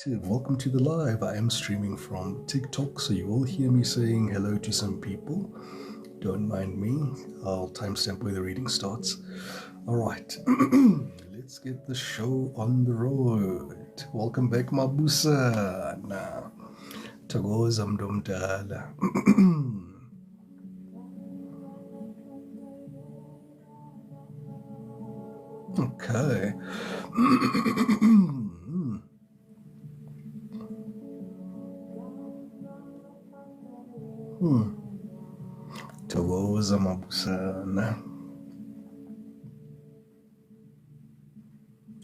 Collective. Welcome to the live. I am streaming from TikTok, so you will hear me saying hello to some people. Don't mind me. I'll timestamp where the reading starts. All right, let's get the show on the road. Welcome back, Mabusa. Now, Tagoza Mdomdala. Okay. Tagoza Mabusana.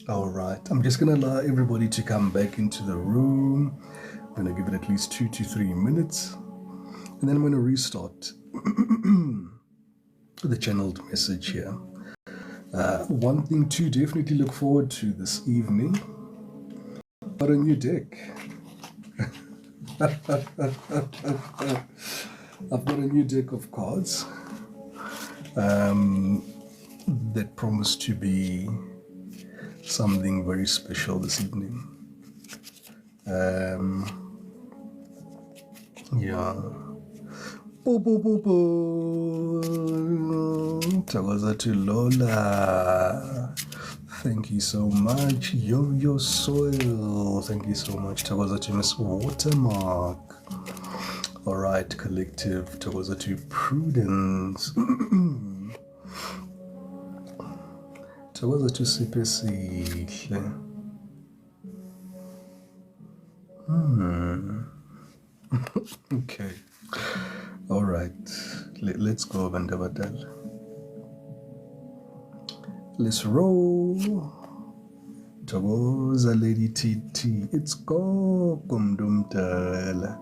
All right, I'm just gonna allow everybody to come back into the room. I'm gonna give it at least 2 to 3 minutes, and then I'm gonna restart the channeled message here. One thing to definitely look forward to this evening, got a new deck. I've got a new deck of cards that promise to be something very special this evening. Yeah. Tawaza to Lola. Thank you so much. Yo Soil. Thank you so much. Tawaza to Miss Watermark. All right, Collective. Tawaza to Prudence. Tawaza to Sipesihle. Okay. All right. Let's go, Vandavadal. Let's roll. Tagoza Lady TT. It's go Kumdumdala.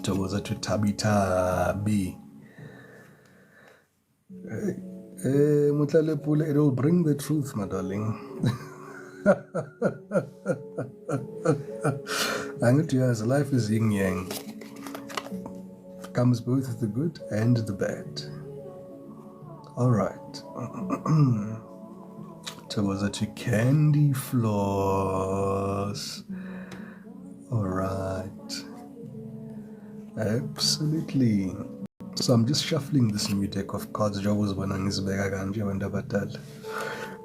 Tagoza to Tabi. Mutlalepule, it will bring the truth, my darling. I'm going to ask, life is yin yang. Comes both the good and the bad. All right. Tagoza to Candy Floss. All right. Absolutely. So I'm just shuffling this new deck of cards.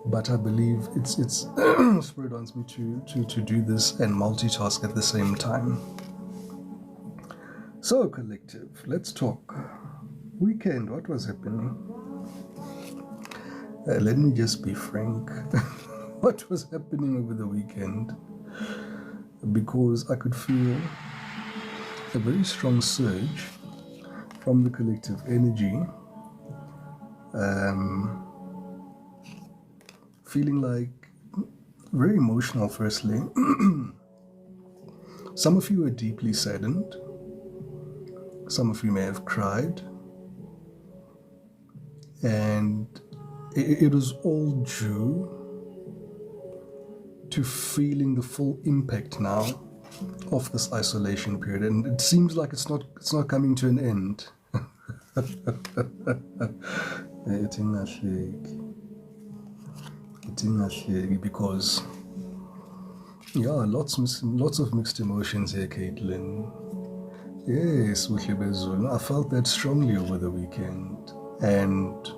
But I believe it's Spirit wants me to do this and multitask at the same time. So, Collective, let's talk. Weekend, what was happening? Let me just be frank. What was happening over the weekend? Because I could feel a very strong surge from the collective energy. Feeling like very emotional, firstly. Some of you are deeply saddened. Some of you may have cried. And it was all due to feeling the full impact now of this isolation period. And it seems like it's not coming to an end. Because lots of mixed emotions here, Caitlin. Yes, I felt that strongly over the weekend, and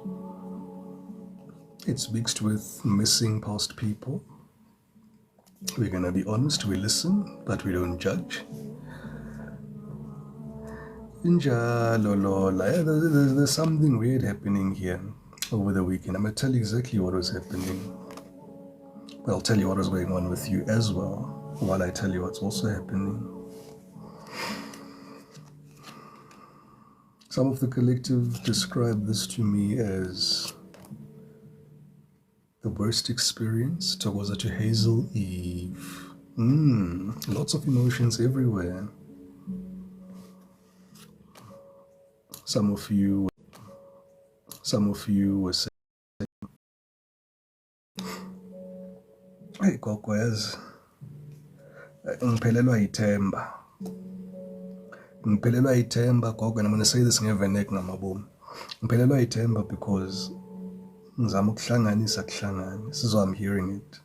it's mixed with missing past people. We're gonna be honest, we listen, but we don't judge. There's something weird happening here over the weekend. I'm gonna tell you exactly what was happening. But I'll tell you what was going on with you as well, while I tell you what's also happening. Some of the collective described this to me as the worst experience. Tagoza to Hazel Eve. Lots of emotions everywhere. Some of you were saying, hey, Kokwez, ngiphelelwa ithemba. Ngiphelelwa ithemba, Gogo, and I'm going to say this in Venek Namaboom. Ngiphelelwa ithemba because ngizama ukuhlanganisa kuhlangane. This is why I'm hearing it.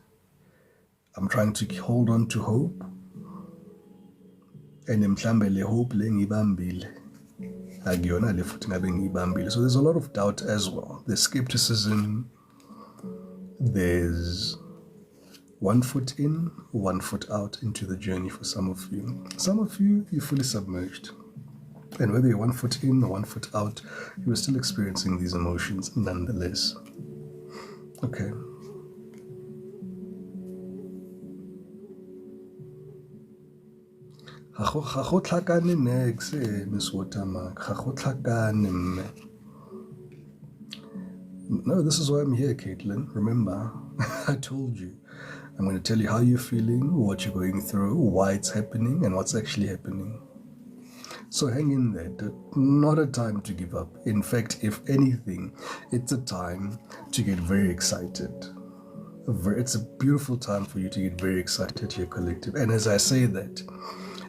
I'm trying to hold on to hope. And mhlambe le hope le ngibambile akuyona le futhi ngabe ngiyibambile. So there's a lot of doubt as well. There's skepticism. There's 1 foot in, 1 foot out into the journey for some of you. Some of you, you're fully submerged. And whether you're 1 foot in or 1 foot out, you're still experiencing these emotions nonetheless. Okay. Miss Watermark. No, this is why I'm here, Caitlin. Remember, I told you. I'm going to tell you how you're feeling, what you're going through, why it's happening, and what's actually happening. So hang in there. Not a time to give up. In fact, if anything, it's a time to get very excited. It's a beautiful time for you to get very excited to your collective. And as I say that,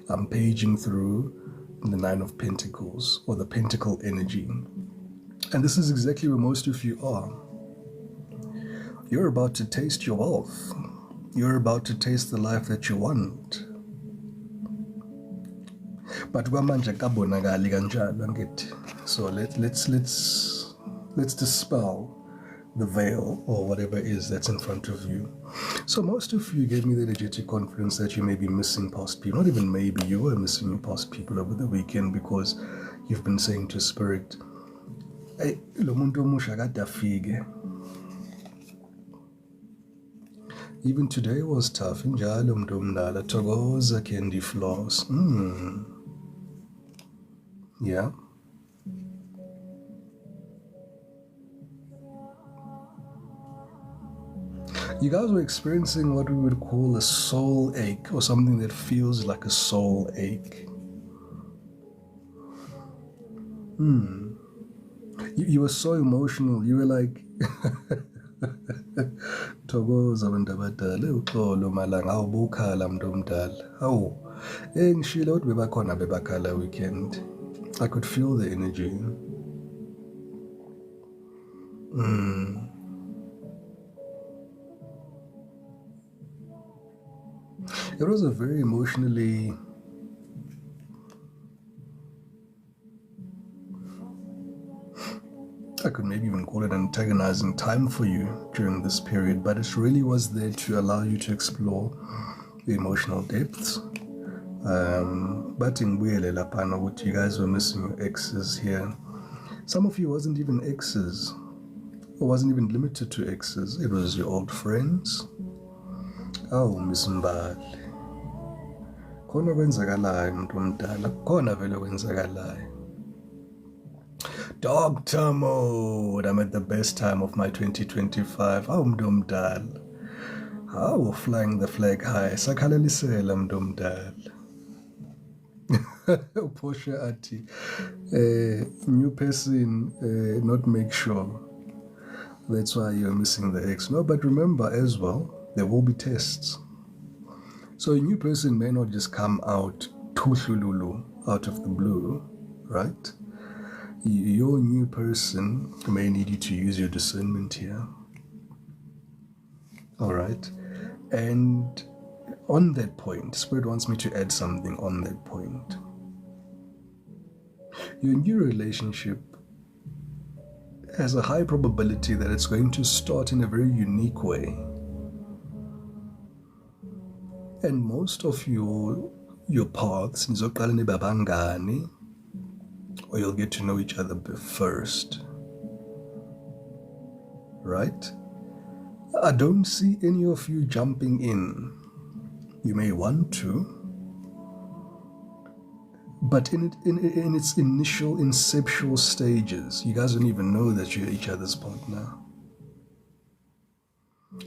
I'm paging through the 9 of Pentacles, or the Pentacle energy. And this is exactly where most of you are. You're about to taste your wealth. You're about to taste the life that you want. But so let's dispel the veil or whatever it is that's in front of you. So most of you gave me the energetic confidence that you may be missing past people. Not even maybe, you were missing your past people over the weekend because you've been saying to Spirit, hey, lo muntu omusha kade afike. Even today was tough. Injalo mntu omdala, thokoza Candy Floss. Yeah. You guys were experiencing what we would call a soul ache, or something that feels like a soul ache. You were so emotional. You were like, thokoza abantu abadala, uxolo malanga, awu bukhala mntu omdala. Awu, ngishilo ukuthi bebakhona bebakhala weekend. I could feel the energy. It was a very emotionally I could maybe even call it an antagonizing time for you during this period, but it really was there to allow you to explore the emotional depths. But in Lapana, what you guys were missing your exes here. Some of you wasn't even exes, or wasn't even limited to exes. It was your old friends. Oh, Miss Mbali. Khona kwenzakalayo umuntu omdala, khona vele kwenzakalayo. Dr. Mode, I'm at the best time of my 2025. Awu umuntu omdala. Awu flying the flag high. Sakhalelisela umuntu omdala. Portia Ati. New person, not make sure. That's why you're missing the X. No, but remember as well, there will be tests. So a new person may not just come out tushululu out of the blue, right? Your new person may need you to use your discernment here. All right. And on that point, Spirit wants me to add something on that point. Your new relationship has a high probability that it's going to start in a very unique way. And most of your paths, or you'll get to know each other first. Right? I don't see any of you jumping in. You may want to, but in its initial inceptual stages, you guys don't even know that you're each other's partner.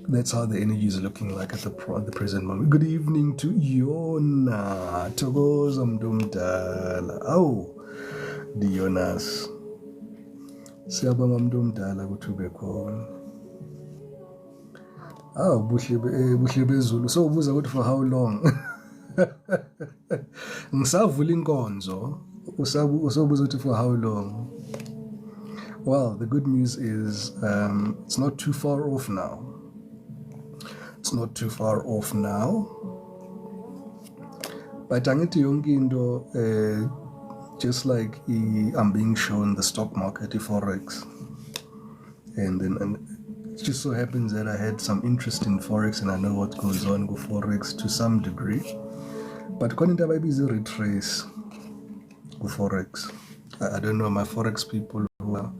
That's how the energy is looking like at the present moment. Good evening to Yona. Thokoza mntu omdala. Awu, Dionas. Siyabonga mntu omdala ukuthi ube khona. Awu, buhle bezulu. So ubuza ukuthi for how long? Ngisavula inkonzo. Usobuza ukuthi for how long? Well, the good news is it's not too far off now. It's not too far off now. But angithi yonke into just like I'm being shown the stock market, forex, and it just so happens that I had some interest in forex and I know what goes on with forex to some degree. But according to maybe retrace with forex, I don't know my forex people who are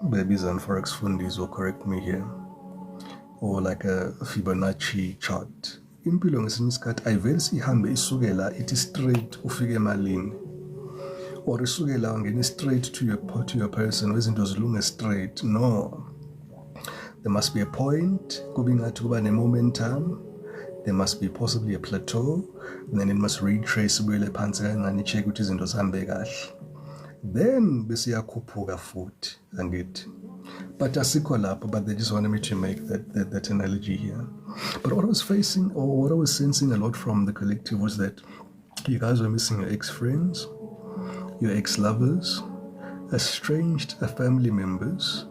babies and forex fundis will correct me here, or like a Fibonacci chart. Impilo ngesinye isikhathi ayivele sihambe isukela ithi straight ufike emalini, or isukela ngene straight to your person wezinto zilunge straight. No, there must be a point, kube ngathi kuba ne-momentum, there must be possibly a plateau, and then it must retrace ibuyele phansi kancane icheck ukuthi izinto zihambe kahle, then bese iyakhuphuka futhi, angithi. But asikho lapho, but they just wanted me to make that analogy here. But what I was facing, or what I was sensing a lot from the collective, was that you guys were missing your ex-friends, your ex-lovers, estranged family members,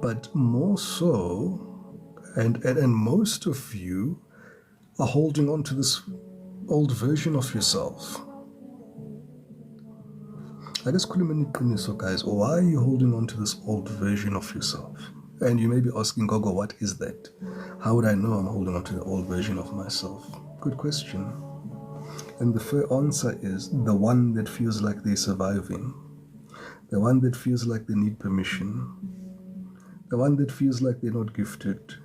but more so, and most of you are holding on to this old version of yourself. I guess guys, why are you holding on to this old version of yourself? And you may be asking, Gogo, what is that? How would I know I'm holding on to the old version of myself? Good question. And the fair answer is the one that feels like they're surviving, the one that feels like they need permission, the one that feels like they're not gifted,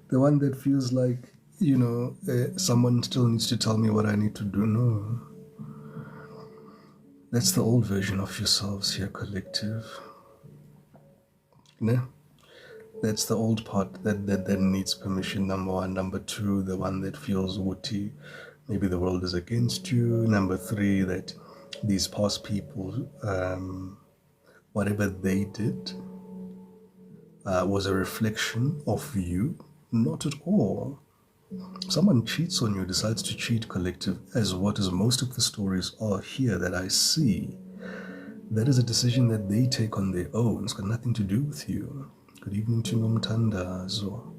the one that feels like, someone still needs to tell me what I need to do. No. That's the old version of yourselves here, collective. No? That's the old part that needs permission, number one. Number two, the one that feels woody. Maybe the world is against you. Number three, that these past people, whatever they did, was a reflection of you. Not at all. Someone cheats on you, decides to cheat, collective, as what is most of the stories are here that I see. That is a decision that they take on their own. It's got nothing to do with you. Good evening to Nomtandazo.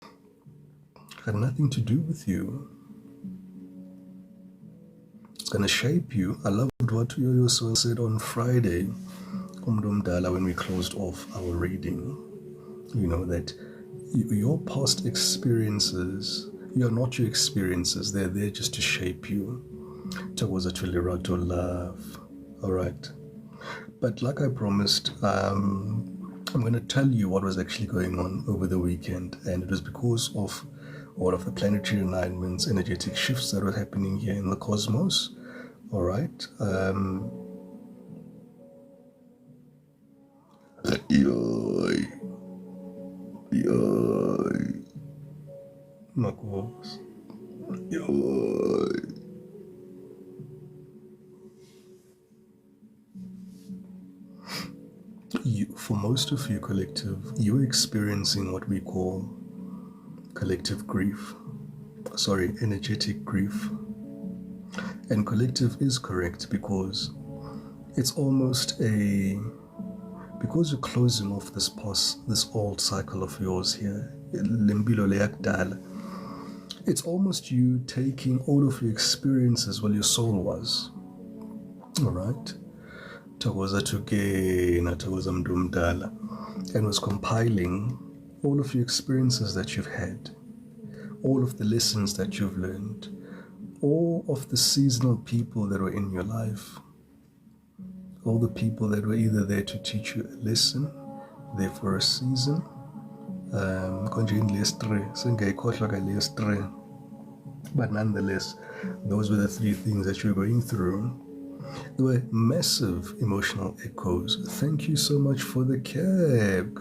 It's got nothing to do with you. It's going to shape you. I loved what Yoyo said on Friday, when we closed off our reading. That your past experiences, you're not your experiences, they're there just to shape you towards a Tulirato love. All right. But like I promised, I'm going to tell you what was actually going on over the weekend, and it was because of all of the planetary alignments, energetic shifts that were happening here in the cosmos. All right. Makos. For most of you, collective, you're experiencing what we call collective grief. Energetic grief. And collective is correct because it's almost because you're closing off this old cycle of yours here, it's almost you taking all of your experiences while your soul was. All right? And was compiling all of your experiences that you've had, all of the lessons that you've learned, all of the seasonal people that were in your life, all the people that were either there to teach you a lesson, there for a season, but nonetheless, those were the three things that you were going through. There were massive emotional echoes. Thank you so much for the cab.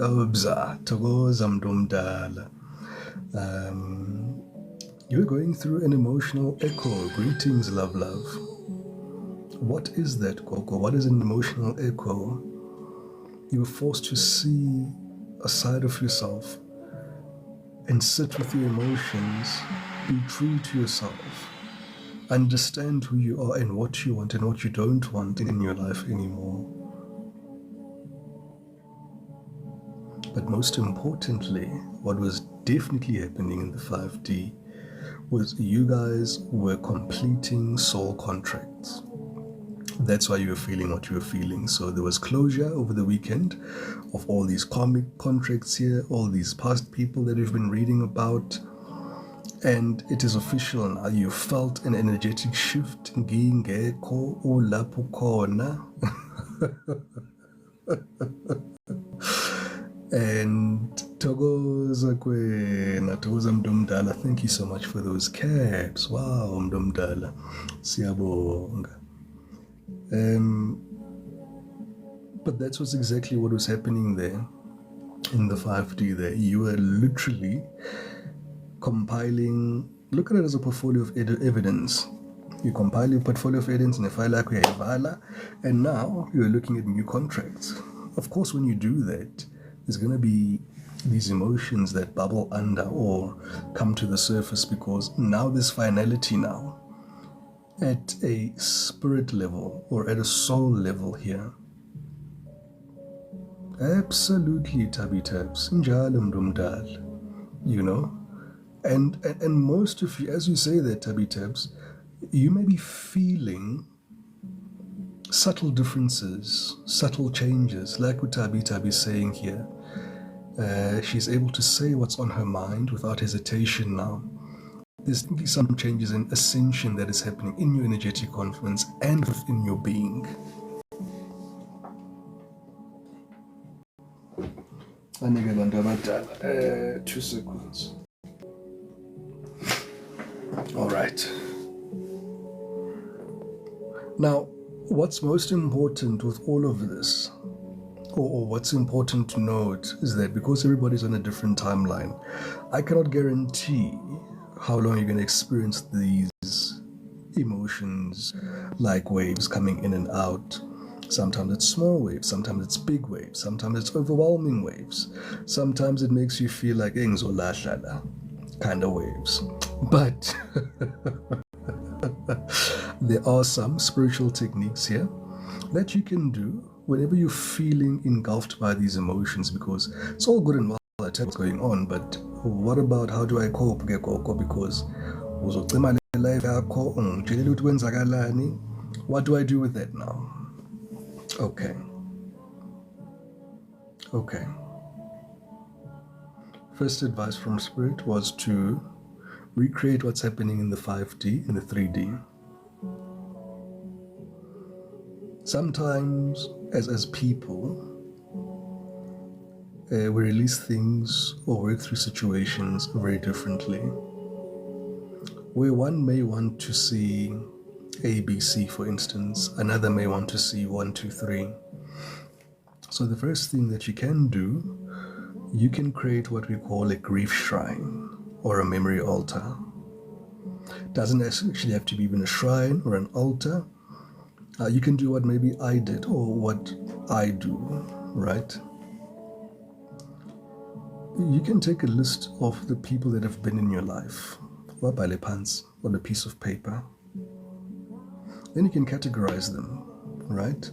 You were going through an emotional echo. Greetings, love. What is that, Coco? What is an emotional echo? You were forced to see a side of yourself and sit with your emotions, be true to yourself, understand who you are and what you want and what you don't want in your life anymore. But most importantly, what was definitely happening in the 5D was you guys were completing soul contracts. That's why you were feeling what you were feeling. So there was closure over the weekend of all these karmic contracts here, all these past people that you've been reading about. And it is official now. You felt an energetic shift. Ngingekho ulapho khona. And Togoza Kwena, Togoza Mdumdala, thank you so much for those caps. Wow, Mdumdala. Siyabonga. But that's what's exactly what was happening there in the 5D there. You were literally compiling, look at it as a portfolio of evidence. You compile your portfolio of evidence in a file like Yavala, and now you're looking at new contracts. Of course, when you do that, there's going to be these emotions that bubble under or come to the surface because now there's finality now at a spirit level or at a soul level here. Absolutely, Tabi Tabs. You know? And most of you, as you say that, Tabi Tabs, you may be feeling subtle differences, subtle changes, like what Tabi is saying here. She's able to say what's on her mind without hesitation now. There's simply some changes in ascension that is happening in your energetic confluence and within your being. 2 seconds. All right. Now, what's most important with all of this, or what's important to note, is that because everybody's on a different timeline, I cannot guarantee how long you're going to experience these emotions like waves coming in and out. Sometimes it's small waves, sometimes it's big waves, sometimes it's overwhelming waves, sometimes it makes you feel like kind of waves. But there are some spiritual techniques here that you can do whenever you're feeling engulfed by these emotions, because it's all good and well I tell what's going on, but what about how do I cope? Because what do I do with that now? Okay. First advice from Spirit was to recreate what's happening in the 5D, in the 3D. Sometimes, as people, we release things or work through situations very differently. Where one may want to see A, B, C, for instance, another may want to see 1, 2, 3. So the first thing that you can do, you can create what we call a grief shrine or a memory altar. Doesn't actually have to be even a shrine or an altar. You can do what maybe I did or what I do, right? You can take a list of the people that have been in your life, on a piece of paper. Then you can categorize them, right?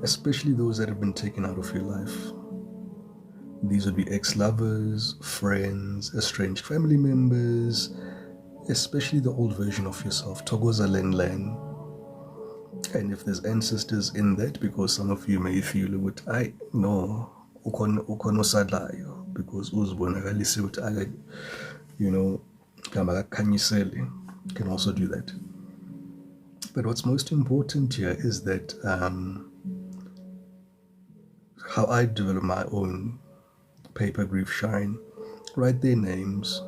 Especially those that have been taken out of your life. These would be ex-lovers, friends, estranged family members, especially the old version of yourself, Togoza Len. And if there's ancestors in that, because some of you may feel ukuthi I no ukhona osadlayo because uzibonakalise ukuthi gama kakhanyisele, can also do that. But what's most important here is that how I develop my own paper grief shrine, write their names,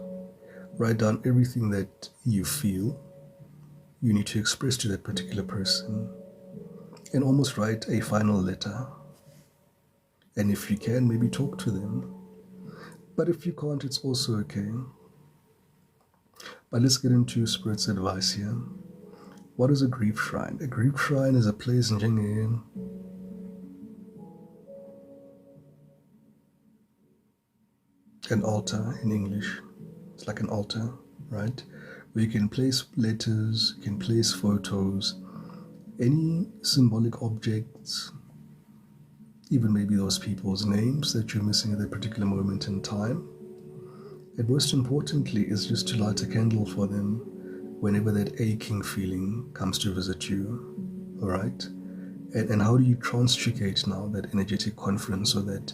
write down everything that you feel you need to express to that particular person, and almost write a final letter. And if you can, maybe talk to them. But if you can't, it's also okay. But let's get into Spirit's advice here. What is a grief shrine? A grief shrine is a place in an altar in English. It's like an altar, right? Where you can place letters, you can place photos, any symbolic objects, even maybe those people's names that you're missing at that particular moment in time. And most importantly is just to light a candle for them whenever that aching feeling comes to visit you. All right? And how do you transjugate now that energetic confidence so that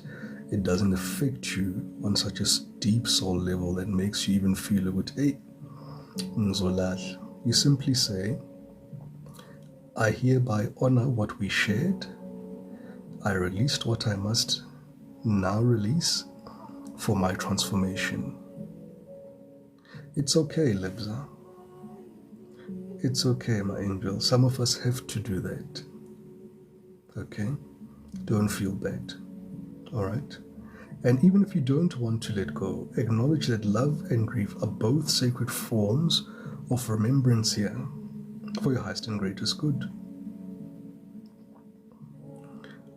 it doesn't affect you on such a deep soul level that makes you even feel a bit, hey, Nzolal. You simply say, I hereby honor what we shared. I released what I must now release for my transformation. It's okay, Lebza. It's okay, my angel. Some of us have to do that. Okay? Don't feel bad. Alright? And even if you don't want to let go, acknowledge that love and grief are both sacred forms of remembrance here for your highest and greatest good.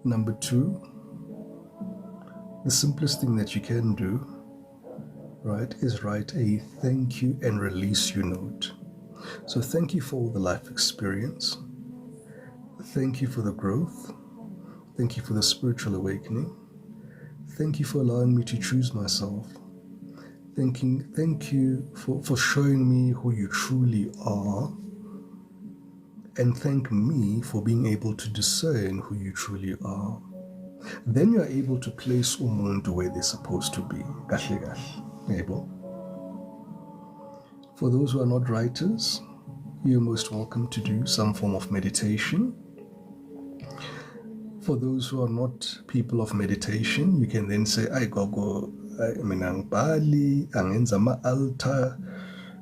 Number 2, the simplest thing that you can do, right, is write a thank you and release you note. So thank you for all the life experience. Thank you for the growth. Thank you for the spiritual awakening. Thank you for allowing me to choose myself. Thank you for showing me who you truly are. And thank me for being able to discern who you truly are. Then you are able to place umuntu where they're supposed to be. Kahle kahle. Able. For those who are not writers, you're most welcome to do some form of meditation. For those who are not people of meditation, you can then say, I go, Bali, angenza ma-altar,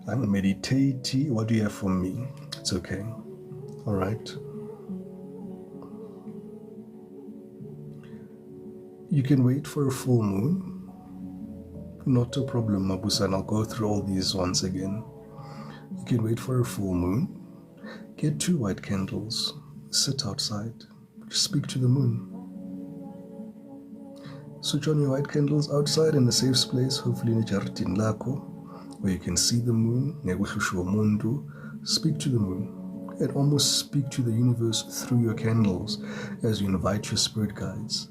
ang meditate. What do you have for me? It's okay. All right. You can wait for a full moon. Not a problem, Mabusan. I'll go through all these once again. You can wait for a full moon. Get 2 white candles. Sit outside. Speak to the moon. Switch on your white candles outside in a safe place, hopefully in a jardin lako, where you can see the moon. Speak to the moon. And almost speak to the universe through your candles as you invite your spirit guides.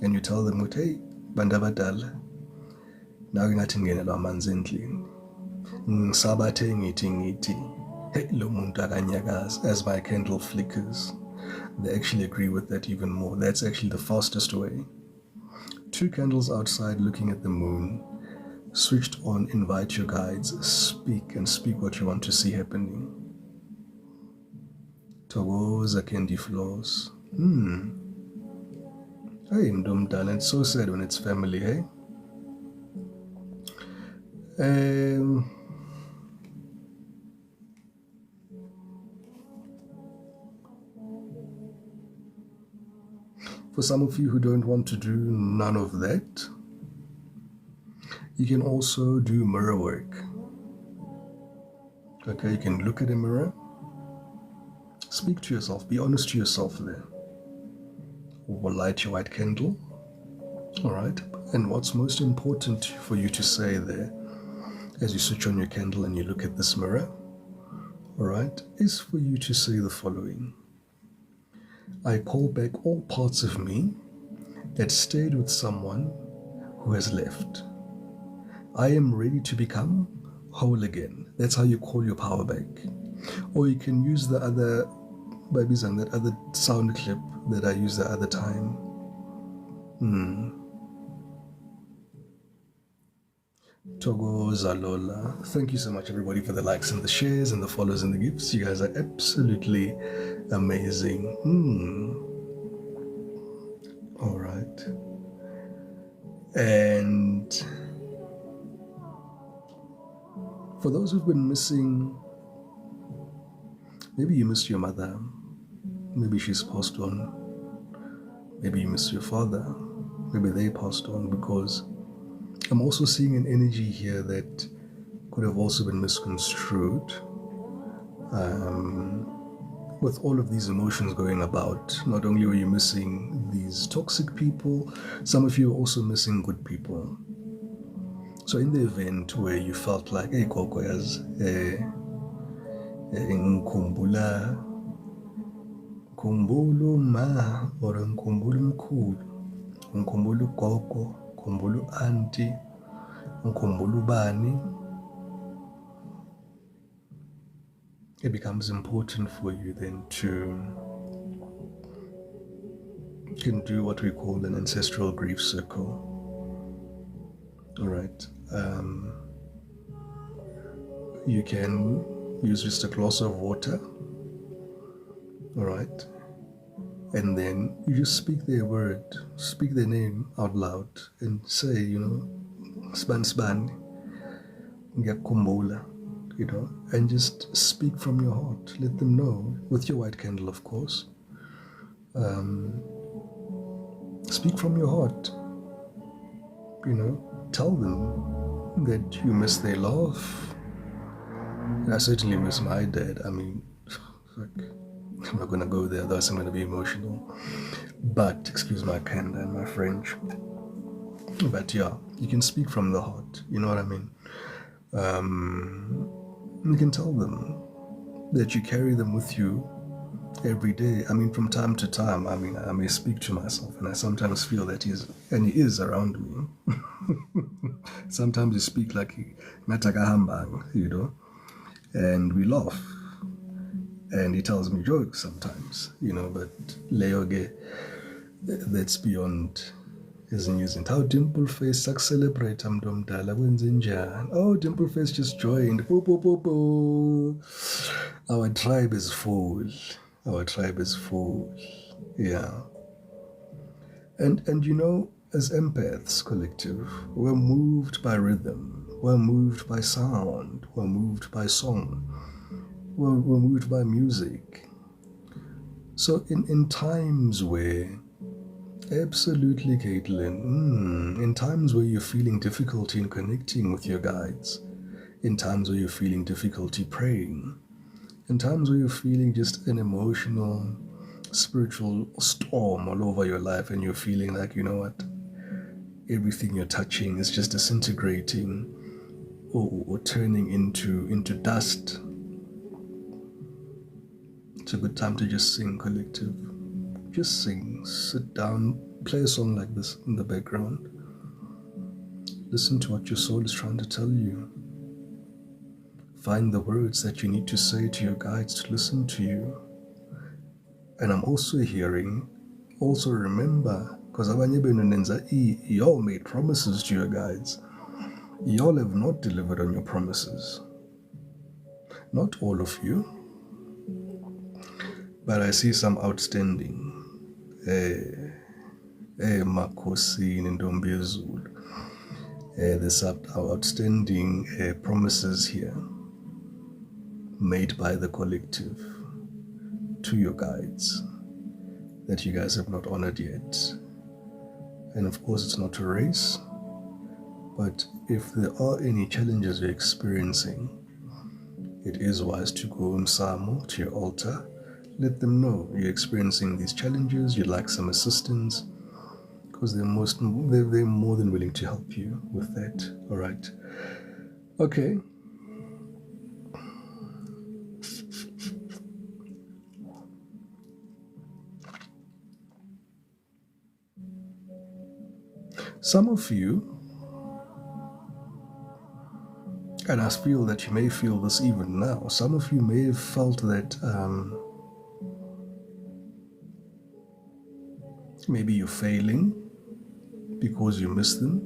And you tell them, hey, bandabadala, now you're not in la manzendli. Sabate ngiti. Hey, lo muntu as my candle flickers. They actually agree with that even more. That's actually the fastest way. 2 candles outside looking at the moon. Switched on, invite your guides. Speak and speak what you want to see happening. Togoza candy floors. Hey, Mdumdala, it's so sad when it's family, hey? For some of you who don't want to do none of that, you can also do mirror work. Okay, you can look at a mirror, speak to yourself, be honest to yourself there. Or light your white candle. All right. And what's most important for you to say there as you switch on your candle and you look at this mirror, all right, is for you to say the following. I call back all parts of me that stayed with someone who has left. I am ready to become whole again. That's how you call your power back. Or you can use the other babies and that other sound clip that I used the other time. Togo Zalola. Thank you so much, everybody, for the likes and the shares and the follows and the gifts. You guys are absolutely amazing. All right. And for those who've been missing, maybe you missed your mother. Maybe she's passed on. Maybe you missed your father. Maybe they passed on, because I'm also seeing an energy here that could have also been misconstrued. With all of these emotions going about, not only were you missing these toxic people, some of you are also missing good people. So in the event where you felt like, hey, Kokoyas, Nkumbula ma or Nkumbula Mkulu, Ngikhumbula ugogo, ngikhumbula u-auntie, ngikhumbula ubani. It becomes important for you then to can do what we call an ancestral grief circle. All right. You can use just a glass of water. All right. And then you just speak their word, speak their name out loud, and say, span span, ngiyakukhumbula, and just speak from your heart. Let them know, with your white candle, of course. Speak from your heart. Tell them that you miss their laugh. I certainly miss my dad. I mean, I'm not going to go there, otherwise I'm going to be emotional. But, excuse my candor and my French. But yeah, you can speak from the heart. You know what I mean? You can tell them that you carry them with you every day. I mean, from time to time, I may speak to myself, and I sometimes feel that he is around me. Sometimes you speak like Natakahambang, and we laugh. And he tells me jokes sometimes, but Leoge, that's beyond his news. And how Dimple Face celebrate Amdomdala Winzinja. Oh, Dimple Face just joined. Boo, boo, boo, boo. Our tribe is full. Our tribe is full. Yeah. And as empaths collective, we're moved by rhythm. We're moved by sound. We're moved by song. We're moved by music. So in times where, absolutely, Caitlin, in times where you're feeling difficulty in connecting with your guides, in times where you're feeling difficulty praying, in times where you're feeling just an emotional, spiritual storm all over your life, and you're feeling like, everything you're touching is just disintegrating or turning into dust. It's a good time to just sing, collective. Just sing, sit down, play a song like this in the background. Listen to what your soul is trying to tell you. Find the words that you need to say to your guides to listen to you. And I'm also hearing, remember, because y'all made promises to your guides. Y'all have not delivered on your promises. Not all of you, but I see some outstanding. Makosi Ndombi Zulu. There's outstanding promises here made by the collective to your guides that you guys have not honored yet. And of course, it's not a race, but if there are any challenges you're experiencing, it is wise to go Msamo to your altar. Let them know you're experiencing these challenges, you'd like some assistance, because they're more than willing to help you with that. All right. Okay. Some of you, and I feel that you may feel this even now, some of you may have felt that maybe you're failing because you miss them.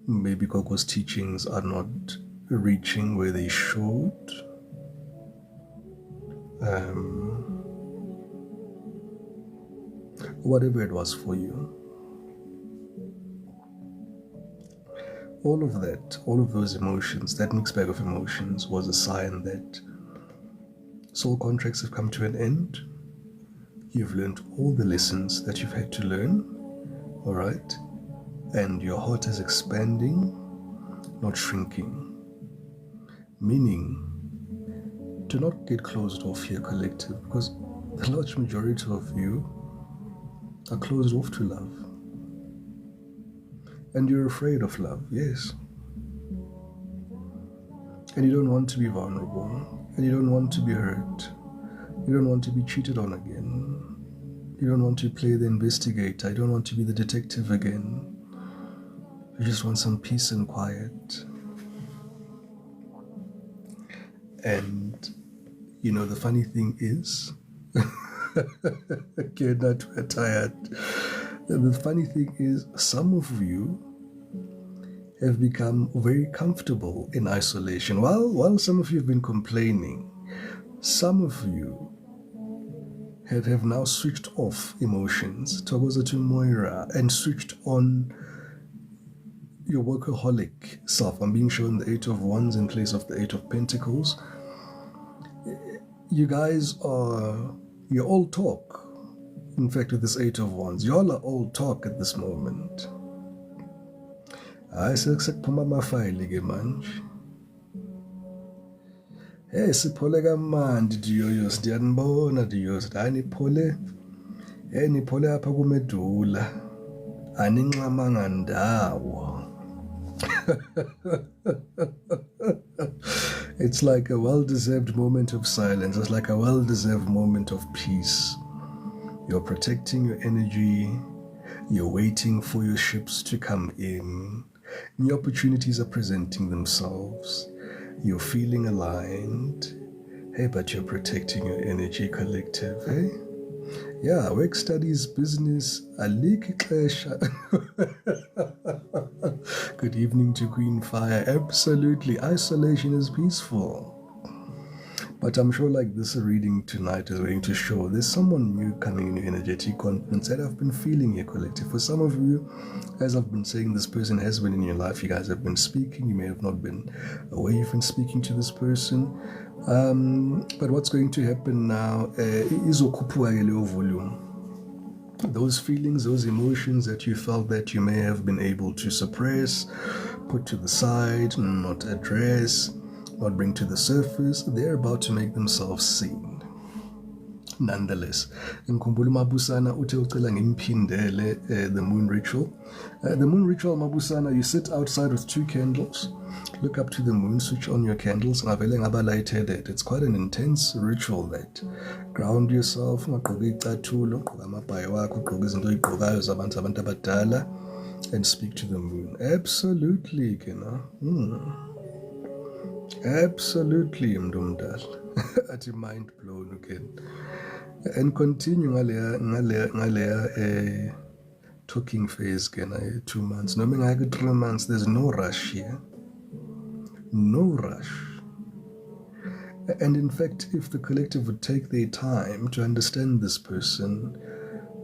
Maybe Gogo's teachings are not reaching where they should. Whatever it was for you. All of that, all of those emotions, that mixed bag of emotions was a sign that soul contracts have come to an end. You've learned all the lessons that you've had to learn, all right? And your heart is expanding, not shrinking. Meaning, do not get closed off here, collective, because the large majority of you are closed off to love. And you're afraid of love, yes. And you don't want to be vulnerable, and you don't want to be hurt. You don't want to be cheated on again. You don't want to play the investigator. You don't want to be the detective again. You just want some peace and quiet. And, the funny thing is, okay, not we're tired. The funny thing is, some of you have become very comfortable in isolation. While some of you have been complaining, some of you have now switched off emotions, Togoza to Moira, and switched on your workaholic self. I'm being shown the Eight of Wands in place of the Eight of Pentacles. You guys you're all talk. In fact, with this Eight of Wands, y'all are all talk at this moment. Hayi sekuphuma amafayili ke manje. Hey, siphole kamandi diyoyos, ndiyanibona diyoyos. Hayi niphole. Niphole apha kumedula. Aninxamanga ndawo. It's like a well-deserved moment of silence. It's like a well-deserved moment of peace. You're protecting your energy. You're waiting for your ships to come in. New opportunities are presenting themselves. You're feeling aligned. Hey, but you're protecting your energy, collective, hey? Yeah, work, studies, business, aliki klesha. Good evening to Queen Fire. Absolutely, isolation is peaceful. But I'm sure like this reading tonight is going to show there's someone new coming in your energetic continents that I've been feeling here, collective. For some of you, as I've been saying, this person has been in your life. You guys have been speaking. You may have not been aware you've been speaking to this person. But what's going to happen now is volume. Those feelings, those emotions that you felt that you may have been able to suppress, put to the side, not address, not bring to the surface, they're about to make themselves seen. Nonetheless, ngikhumbula uMabusana uthe ucela ngimphindele the moon ritual. The moon ritual, Mabusana, you sit outside with 2 candles, look up to the moon, switch on your candles, ngavele ngaba lightheaded. It's quite an intense ritual that. Ground yourself, ungagqoki icathulo, ugqoka amabhayi wakho, ugqoka izinto oyigqokayo zabantu abadala, and speak to the moon. Absolutely, Absolutely, mntumdala. Athi mind blown again. And continue ngaleya talking phase again, 2 months. No, 3 months. There's no rush here. No rush. And in fact, if the collective would take their time to understand this person,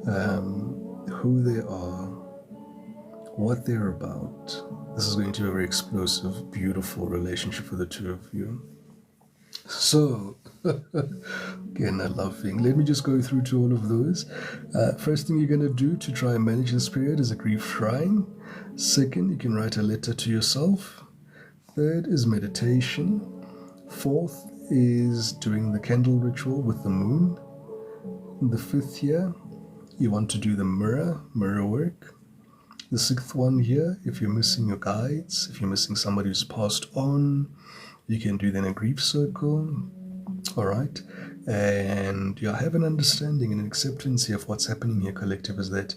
who they are, what they're about, this is going to be a very explosive, beautiful relationship for the two of you. So, again, I love it. Let me just go through to all of those. First thing you're going to do to try and manage this period is a grief shrine. Second, you can write a letter to yourself. Third is meditation. Fourth is doing the candle ritual with the moon. The 5th here, you want to do the mirror work. The 6th one here, if you're missing your guides, if you're missing somebody who's passed on, you can do then a grief circle. All right. And you have an understanding and an acceptance here of what's happening here, collective, is that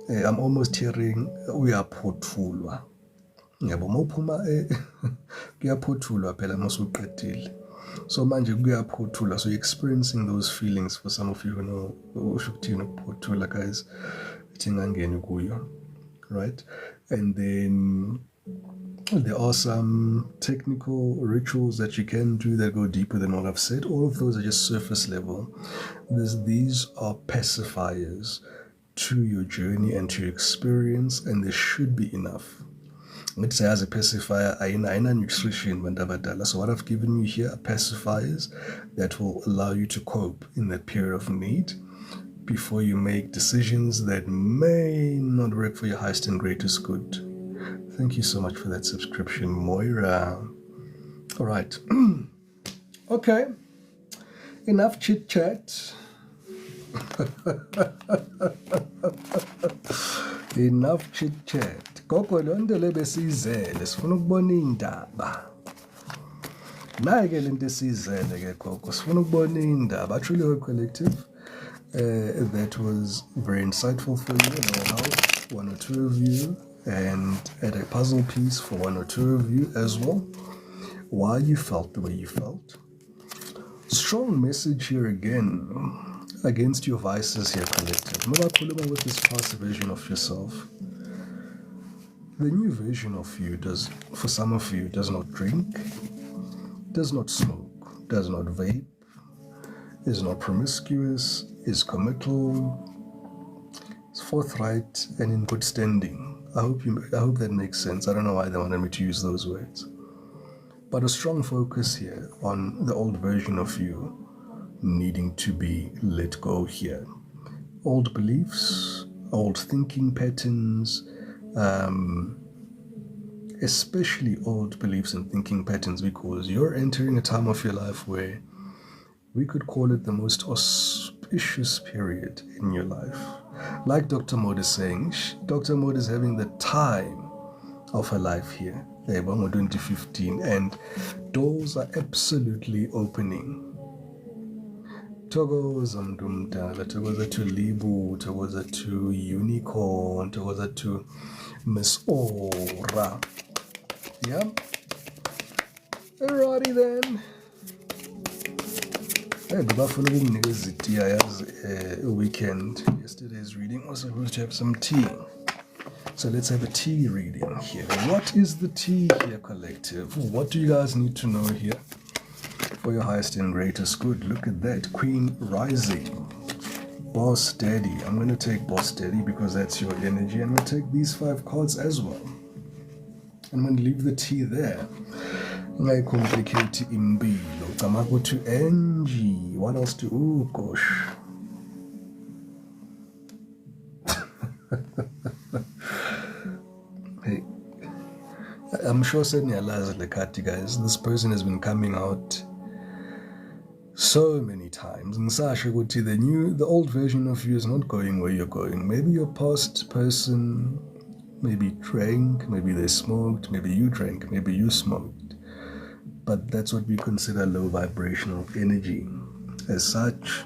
I'm almost hearing uyaphothulwa. Yabo mawuphuma kuyaphothulwa phela masuqedile. So manje kuyaphothulwa. So you're experiencing those feelings. For some of you who know ushukuthini ukuphothula, guys, ithingangeni kuyo, right? And then there are some technical rituals that you can do that go deeper than what I've said. All of those are just surface level. These are pacifiers to your journey and to your experience, and there should be enough. Let's say as a pacifier, aina nutrition. So what I've given you here are pacifiers that will allow you to cope in that period of need before you make decisions that may not work for your highest and greatest good. Thank you so much for that subscription, Moira. All right. Okay. Enough chit-chat. Enough chit-chat. Gogo lonto lebesizele sifuna ukubona indaba. Naike lento esiyizele ke gogo sifuna ukubona indaba truly hope collective. That was very insightful for you in our house, one or two of you, and at a puzzle piece for one or two of you as well. Why you felt the way you felt. Strong message here again against your vices here, collective. Mabakhuluma with this past version of yourself. The new version of you does, for some of you, does not drink, does not smoke, does not vape, is not promiscuous, is committal, is forthright, and in good standing. I hope that makes sense. I don't know why they wanted me to use those words. But a strong focus here on the old version of you needing to be let go here. Old beliefs, old thinking patterns, especially old beliefs and thinking patterns, because you're entering a time of your life where we could call it the most auspicious period in your life. Like Dr. Mode is saying, Dr. Mode is having the time of her life here. 2015, and doors are absolutely opening. Thokoza mntu mdala, thokoza to Libu, thokoza to Unicorn, thokoza to Miss Aura. Yeah. Alrighty then. Hey, bebafuna ukunginikeza itiya yazi weekend. Yesterday's reading was supposed to have some tea. So let's have a tea reading here. What is the tea here, collective? What do you guys need to know here for your highest and greatest good? Look at that. Queen Rising. Boss Daddy. I'm going to take Boss Daddy because that's your energy. I'm going to take these 5 cards as well. I'm going to leave the tea there. I complicate Imbilo. Kamako to Angie. What else to... Oh, gosh. Hey, I'm sure certainly Allah's Lekati, guys. This person has been coming out so many times. The old version of you is not going where you're going. Maybe your past person maybe drank, maybe they smoked, maybe you drank, maybe you smoked. But that's what we consider low vibrational energy. As such,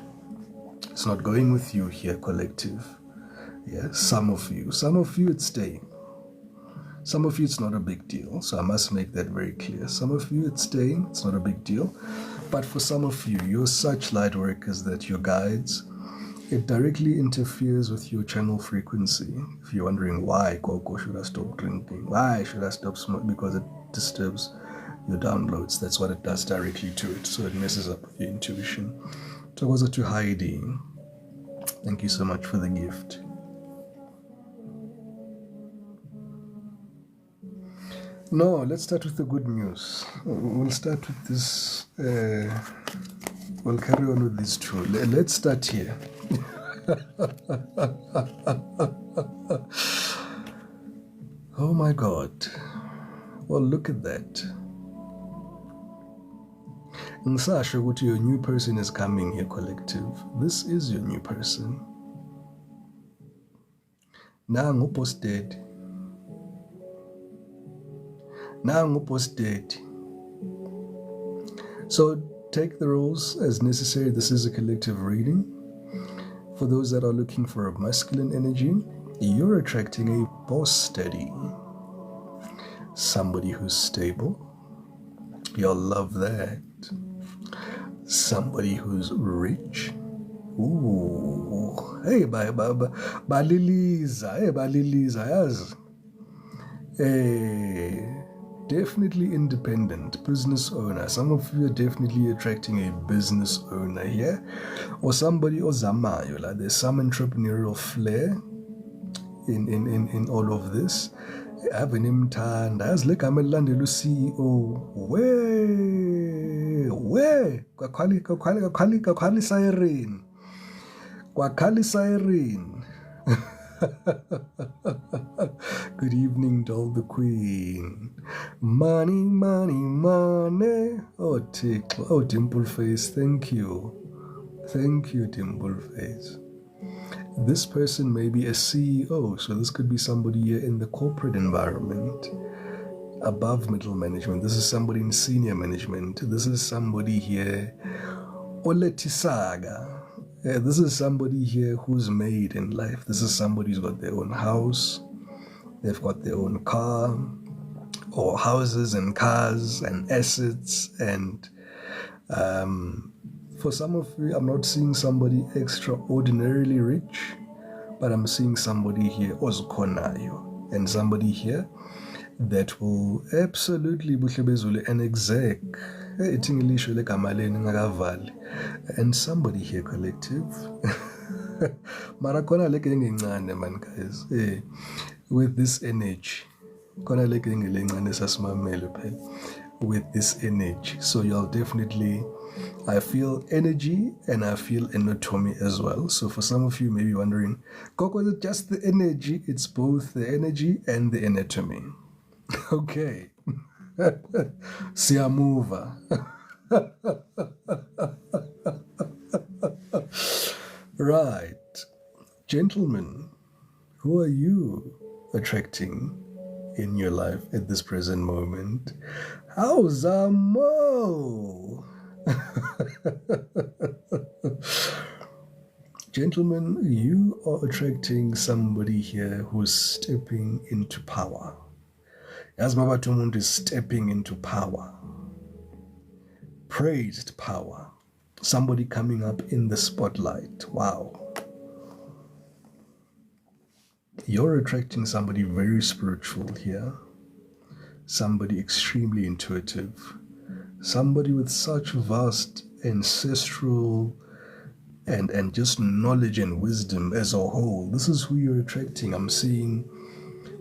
it's not going with you here, collective. Yeah, some of you it's staying. Some of you it's not a big deal, so I must make that very clear. Some of you it's staying, it's not a big deal. But for some of you, you're such light workers that your guides, it directly interferes with your channel frequency. If you're wondering why, Coco, should I stop drinking? Why should I stop smoking? Because it disturbs your downloads. That's what it does directly to it. So it messes up your intuition. Togoza to Heidi. Thank you so much for the gift. No, let's start with the good news. We'll start with this. We'll carry on with these two. Let's start here. Oh my God. Well, look at that. Ngisasho ukuthi your new person is coming here, collective. This is your new person. Nangu posted. So take the rules as necessary. This is a collective reading. For those that are looking for a masculine energy, you're attracting a boss daddy. Somebody who's stable. You'll love that. Somebody who's rich. Ooh. Hey, baliliza. Hey, baliliza, yes. Definitely independent business owner. Some of you are definitely attracting a business owner here, or somebody ozamayo. Like there's some entrepreneurial flair in all of this. Have an imtanda. As like I'm a landelu CEO. Where? Kwakhali siren. Kwakhali siren. Good evening, Doll the Queen. Money, money, money. Oh, Dimple Face, thank you. Thank you, Dimple Face. This person may be a CEO, so this could be somebody here in the corporate environment. above middle management. This is somebody in senior management. This is somebody here, Oletisaga. This is somebody here who's made in life. This is somebody who's got their own house. They've got their own car, or houses and cars and assets. And for some of you, I'm not seeing somebody extraordinarily rich, but I'm seeing somebody here, Ozkonayo, and somebody here that will absolutely an exec, and somebody here, collective. Marakona man, guys, with this energy. With this energy. So you'll definitely, I feel energy and I feel anatomy as well. So for some of you may be wondering, Koko, is it just the energy? It's both the energy and the anatomy. Okay. Siamuva. Right. Gentlemen, who are you attracting in your life at this present moment? How's Mo? Gentlemen, you are attracting somebody here who's stepping into power. As Baba Tumund is stepping into power, praised power, somebody coming up in the spotlight. Wow. You're attracting somebody very spiritual here, somebody extremely intuitive, somebody with such vast ancestral and just knowledge and wisdom as a whole. This is who you're attracting. I'm seeing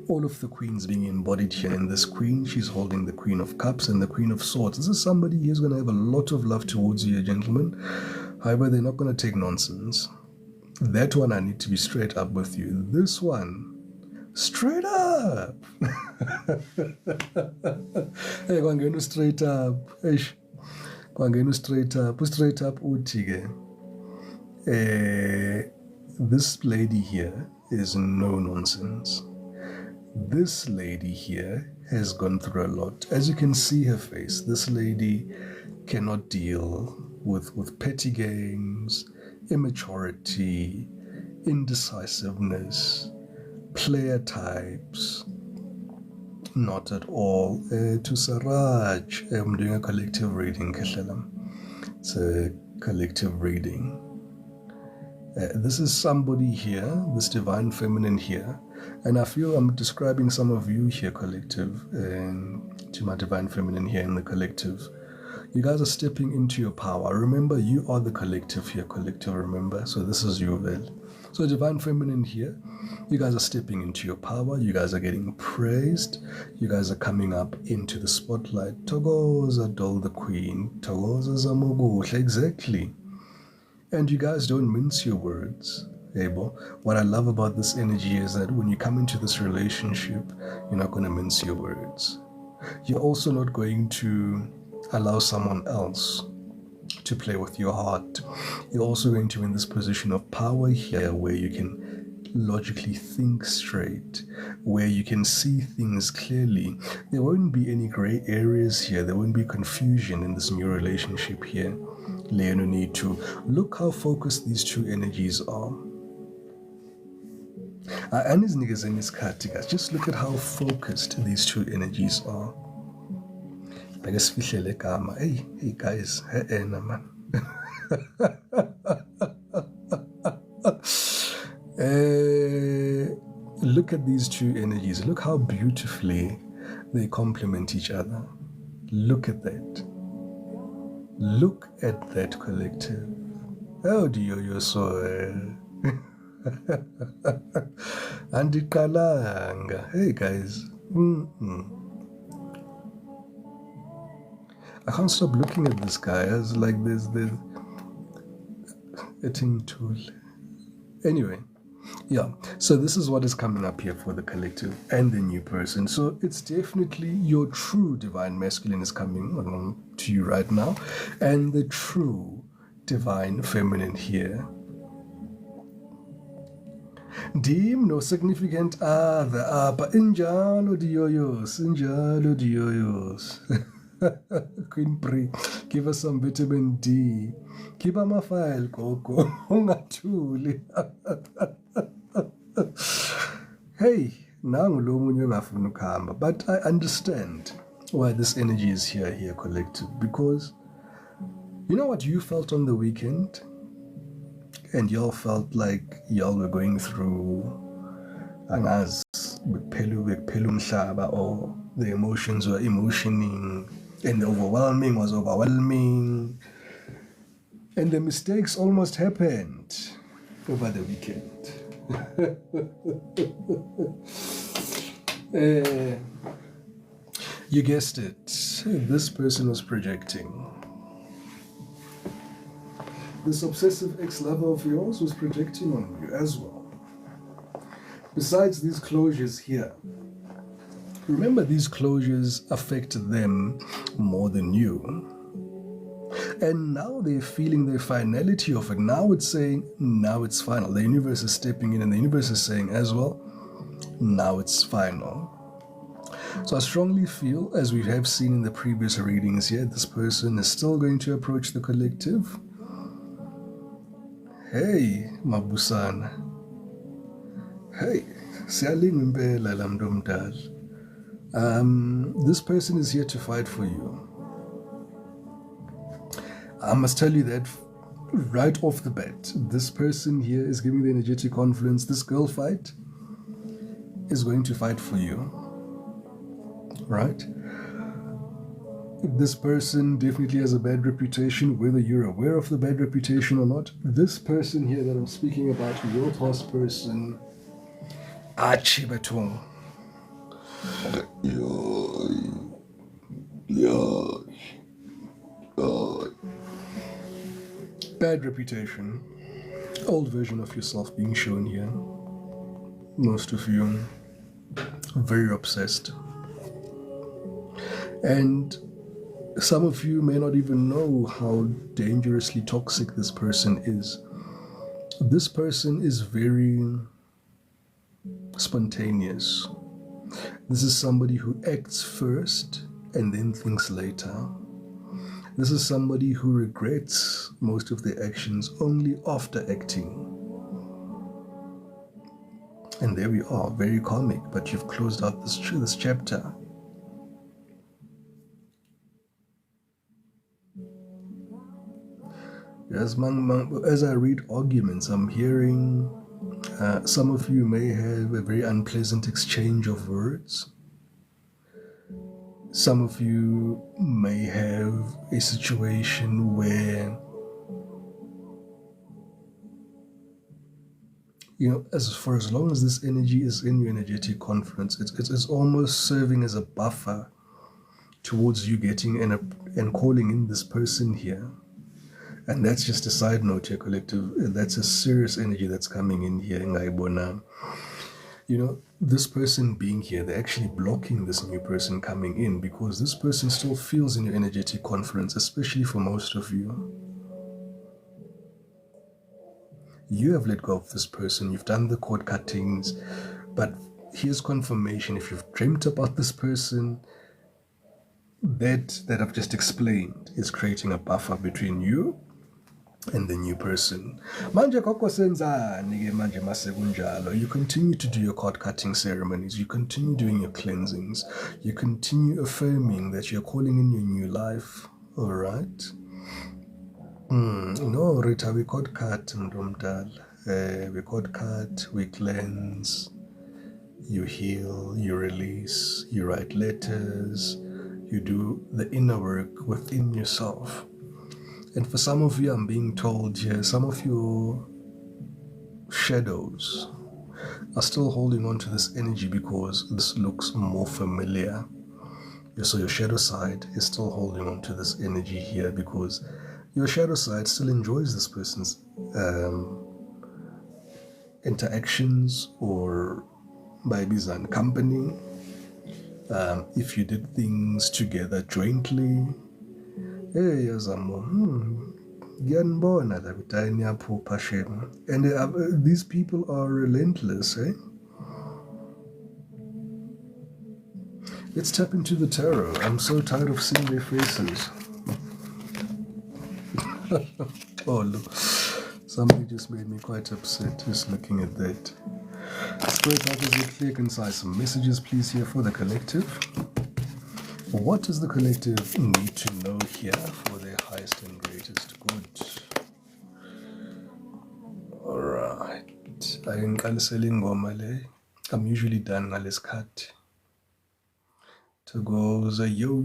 all of the queens being embodied here in this queen. She's holding the Queen of Cups and the Queen of Swords. This is somebody who's going to have a lot of love towards you, gentlemen. However, they're not going to take nonsense. That one I need to be straight up with you. This one, straight up. Hey, kwangena straight up. Eish. Kwangena straight up. Straight up uti ke. This lady here is no nonsense. This lady here has gone through a lot. As you can see her face, this lady cannot deal with petty games, immaturity, indecisiveness, player types. Not at all. To Saraj, I'm doing a collective reading, Keshalam. It's a collective reading. This is somebody here, this divine feminine here, and I feel I'm describing some of you here, collective, and to my divine feminine here in the collective. You guys are stepping into your power. Remember, you are the collective here, collective, remember? So this is you, Vel. So divine feminine here, you guys are stepping into your power. You guys are getting praised. You guys are coming up into the spotlight. Togoza Dol the Queen. Togoza Zamugush. Exactly. And you guys don't mince your words. Abel. What I love about this energy is that when you come into this relationship, you're not going to mince your words. You're also not going to allow someone else to play with your heart. You're also going to be in this position of power here where you can logically think straight, where you can see things clearly. There won't be any gray areas here. There won't be confusion in this new relationship here. Leono need to look how focused these two energies are. Just look at how focused these two energies are. I guess hey guys, hey man. Look at these two energies. Look how beautifully they complement each other. Look at that. Look at that, collective. How do you're so Andikalanga. Hey guys. I can't stop looking at this guy as like there's editing tool. Anyway, yeah. So this is what is coming up here for the collective and the new person. So it's definitely your true divine masculine is coming along to you right now, and the true divine feminine here. Dim no significant other. Apa injalo dioyos. Injalo dioyos. Queen Pri, give us some vitamin D. Keep my file, Coco. Ungathuli. Hey, nangulo munye ongafuna ukuhamba. But I understand why this energy is here collective, because you know what you felt on the weekend, and y'all felt like y'all were going through angazi bekuphela umhlaba, or the emotions were emotioning and the overwhelming was overwhelming, and the mistakes almost happened over the weekend. You guessed it, this person was projecting. This obsessive ex-lover of yours was projecting on you as well. Besides these closures here, remember these closures affect them more than you. And now they're feeling the finality of it. Now it's saying, now it's final. The universe is stepping in and the universe is saying as well, now it's final. So I strongly feel, as we have seen in the previous readings here, this person is still going to approach the collective. Hey, Mabusana. Hey, Sialingmbela Lamdomdal. This person is here to fight for you. I must tell you that right off the bat, this person here is giving the energetic confluence. This girl fight is going to fight for you, right? This person definitely has a bad reputation, whether you're aware of the bad reputation or not. This person here that I'm speaking about, your past person, Achibatung. Bad reputation. Old version of yourself being shown here. Most of you very obsessed. And some of you may not even know how dangerously toxic this person is. This person is very spontaneous. This is somebody who acts first and then thinks later. This is somebody who regrets most of their actions only after acting. And there we are, very karmic, but you've closed out this chapter. As I read arguments, I'm hearing some of you may have a very unpleasant exchange of words. Some of you may have a situation where, for as long as this energy is in your energetic confluence, it's almost serving as a buffer towards you getting and calling in this person here. And that's just a side note here, collective. That's a serious energy that's coming in here in Ngaibona. This person being here, they're actually blocking this new person coming in because this person still feels in your energetic confluence, especially for most of you. You have let go of this person, you've done the cord cuttings, but here's confirmation. If you've dreamt about this person, that I've just explained is creating a buffer between you and the new person. Manje koko senzani ke manje masekunjalo. You continue to do your cord cutting ceremonies, you continue doing your cleansings, you continue affirming that you're calling in your new life. All right. No, Rita, we cord cut, Mdomdal. We cord cut, we cleanse, you heal, you release, you write letters, you do the inner work within yourself. And for some of you, I'm being told here, some of your shadows are still holding on to this energy because this looks more familiar. So your shadow side is still holding on to this energy here because your shadow side still enjoys this person's interactions or maybe and company. If you did things together jointly, hey, Yazamo, Giyanibona la ukuthi hayi niyaphupha shem. And these people are relentless, eh? Let's tap into the tarot. I'm so tired of seeing their faces. Oh, look. Something just made me quite upset just looking at that. Spirit, how does it clear, concise? Some messages, please, here for the collective. What does the collective need to know here for their highest and greatest good? Alright. I'm usually done ngales cut. To goes a yo.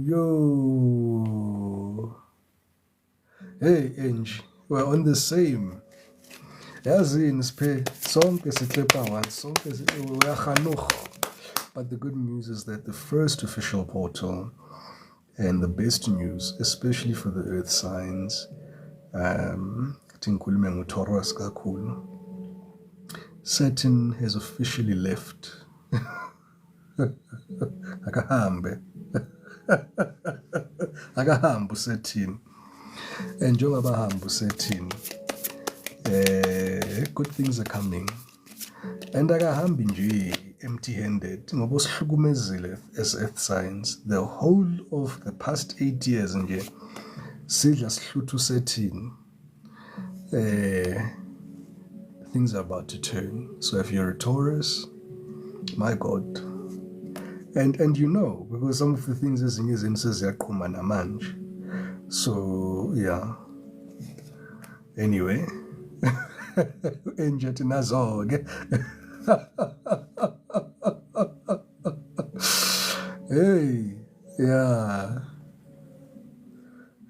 Hey, Angie, we're on the same. Yazini siphe sonke siclepa once, sonke uyakhanuch. But the good news is that the first official portal and the best news, especially for the earth signs, Saturn has officially left. Akahambe Saturn. And njengoba Saturn, good things are coming. And akahambi nje empty-handed ngoba usihlukumezile as earth signs the whole of the past 8 years nje sidla sihluthu Saturn. Things are about to turn. So if you're a Taurus, my God. And you know, because some of the things ezinye izinto seziyaqhuma namanje. So yeah. Anyway, enjoy nazo-ke. Hey, yeah.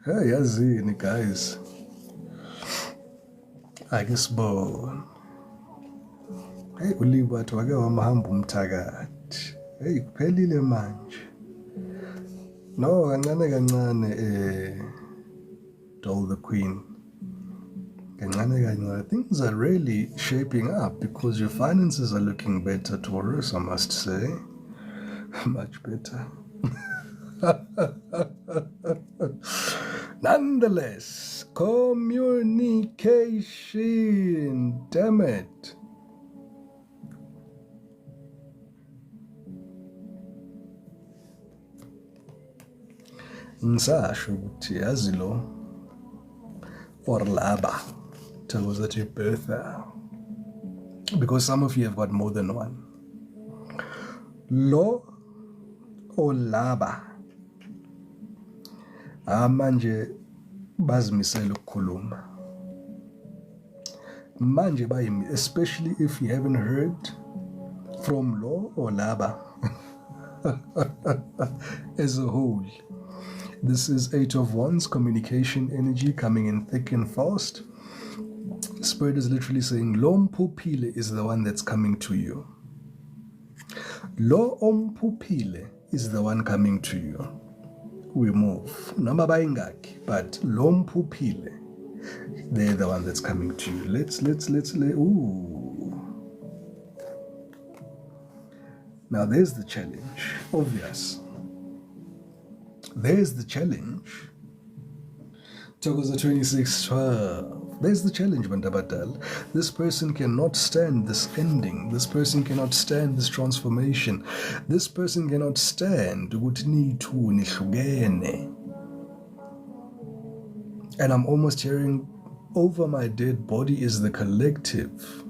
Hey, yazini guys. I guess bo. Hey, ulibathi wake wamahamba umthakathi. Hey, kuphelile manje. No, kancane Doll the Queen. Things are really shaping up because your finances are looking better, Taurus, I must say. Much better. Nonetheless, communication. Damn it. Ngisasho ukuthi yazi lo or laba tells that you birth because some of you have got more than one. Lo or laba manje bazimisela ukukhuluma manje especially if you haven't heard from Lo or laba as a whole. This is 8 of Wands, communication energy coming in thick and fast. Spirit is literally saying, Lo Mphuphile is the one that's coming to you. Lo Mphuphile is the one coming to you. We move. Noma bayingaki, but Lo Mphuphile, they're the one that's coming to you. Let's ooh. Now there's the challenge. Obvious. There's the challenge. Thokoza 26:12. There's the challenge, Bantabatal. This person cannot stand this ending. This person cannot stand this transformation. This person cannot stand ukuthi nitu nihlukene. And I'm almost hearing over my dead body is the collective.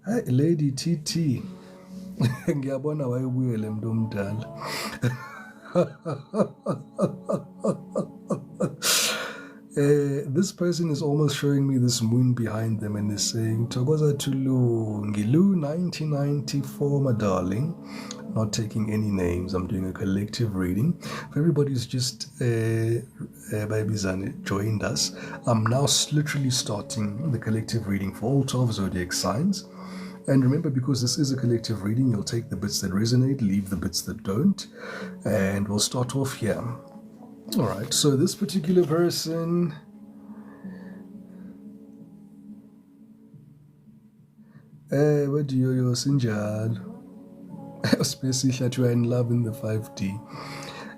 Hi, Lady TT. Ngiyabona wayebuyele mntu omdala. This person is almost showing me this moon behind them and is saying, Thokoza Tulu, Ngilu 1994, my darling. Not taking any names, I'm doing a collective reading. If everybody's just joined us, I'm now literally starting the collective reading for all 12 zodiac signs. And remember, because this is a collective reading, you'll take the bits that resonate, leave the bits that don't. And we'll start off here. All right, so this particular person... where do you sinjal? Especially that you are in love in the 5D.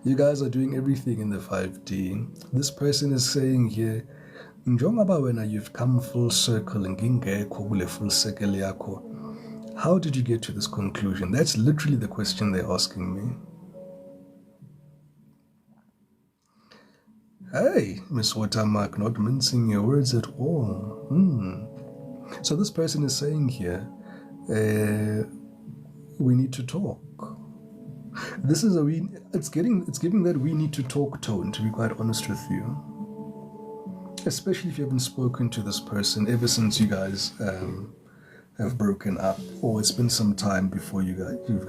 You guys are doing everything in the 5D. This person is saying here, Njengoba wena you've come full circle ngingekho kule full circle yakho, how did you get to this conclusion? That's literally the question they're asking me. Hey, Miss Watermark, not mincing your words at all. So this person is saying here, we need to talk. This is it's giving that we need to talk tone, to be quite honest with you. Especially if you haven't spoken to this person ever since you guys have broken up, or it's been some time before you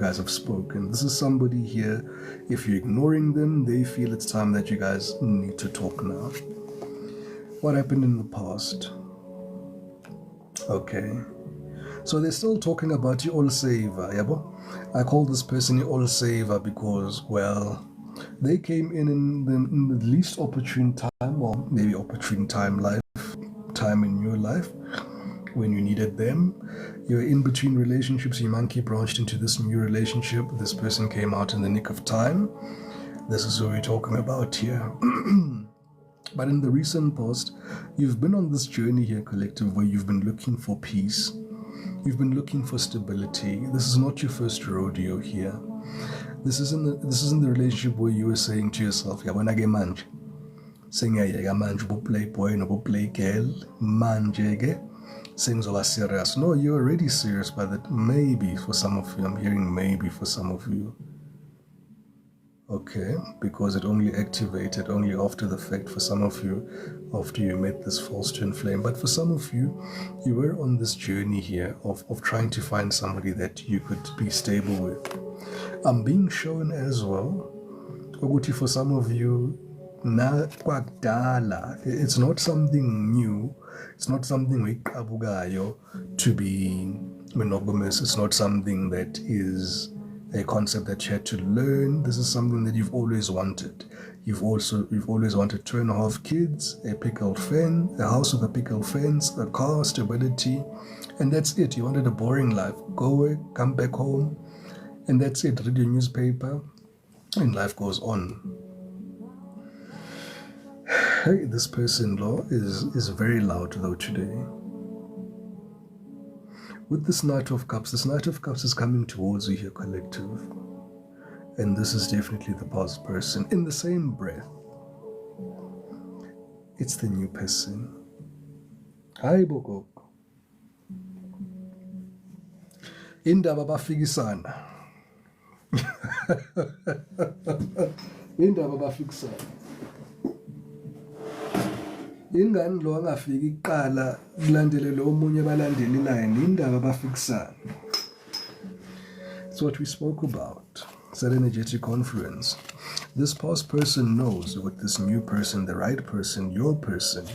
guys have spoken. This is somebody here, if you're ignoring them, they feel it's time that you guys need to talk now. What happened in the past? Okay. So they're still talking about your all saver, yabo? I call this person your all saver because, well, they came in the least opportune time, or maybe opportune time in your life, when you needed them. You're in between relationships, you monkey branched into this new relationship. This person came out in the nick of time. This is what we're talking about here. But in the recent past, you've been on this journey here, collective, where you've been looking for peace. You've been looking for stability. This is not your first rodeo here. This isn't the relationship where you were saying to yourself, yabona ke manje sengiyayeka manje bo-playboy nobo-play girl manje ke sengizoba serious. No, you're already serious, but maybe for some of you, I'm hearing maybe for some of you. Okay, because it only activated only after the fact for some of you, after you met this false twin flame. But for some of you, you were on this journey here of trying to find somebody that you could be stable with. I'm being shown as well, ukuthi for some of you, it's not something new, it's not something weqabukayo to be monogamous, it's not something that is a concept that you had to learn. This is something that you've always wanted. You've always wanted 2.5 kids, a pickled fence, a house with a pickled fence, a car, stability, and that's it. You wanted a boring life. Go away, come back home, and that's it. Read your newspaper, and life goes on. Hey, this person-in-law is very loud though today. With this Knight of Cups is coming towards you here, collective. And this is definitely the past person. In the same breath, it's the new person. Hi, Boko. Indaba bafikisana. Indaba bafikisana. Ingani lo angafiki iqala kulandele lo omunye balandeli naye indaba bafikisana. It's what we spoke about. It's that energetic confluence. This past person knows what this new person, the right person, your person,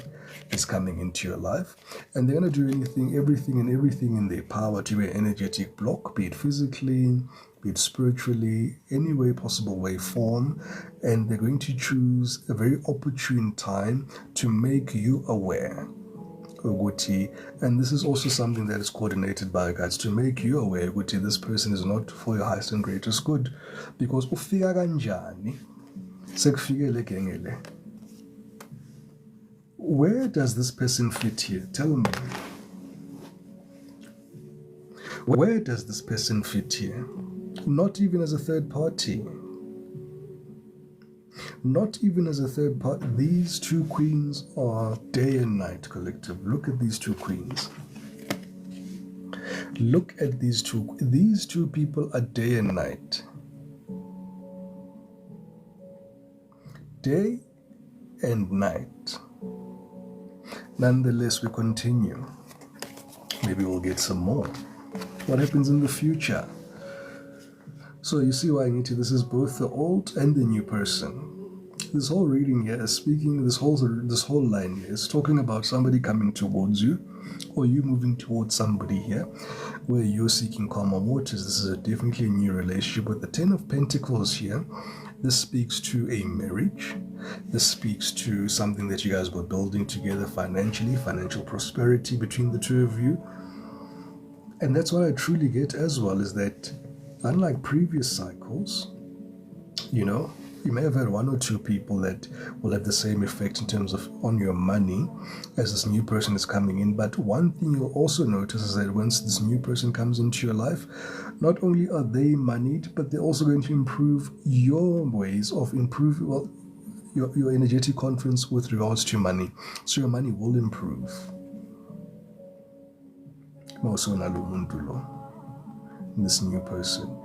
is coming into your life, and they're going to do everything in their power to be an energetic block, be it physically, be it spiritually, any way possible, way, form, and they're going to choose a very opportune time to make you aware. And this is also something that is coordinated by guides to make you aware that this person is not for your highest and greatest good, because ufika kanjani sekufikele gengele. Where does this person fit here? Tell me. Where does this person fit here? Not even as a third party. Not even as a third party. These two queens are day and night, collective. Look at these two queens. Look at these two. These two people are day and night. Day and night. Nonetheless, we continue. Maybe we'll get some more. What happens in the future? So you see why I need to. This is both the old and the new person. This whole reading here is speaking. This whole line here is talking about somebody coming towards you, or you moving towards somebody here, where you're seeking calmer waters. This is definitely a new relationship with the Ten of Pentacles here. This speaks to a marriage. This speaks to something that you guys were building together financially, financial prosperity between the two of you. And that's what I truly get as well, is that unlike previous cycles, You may have had one or two people that will have the same effect in terms of on your money as this new person is coming in. But one thing you'll also notice is that once this new person comes into your life, not only are they moneyed, but they're also going to improve your ways of improving, well, your energetic confidence with regards to money. So your money will improve. This new person.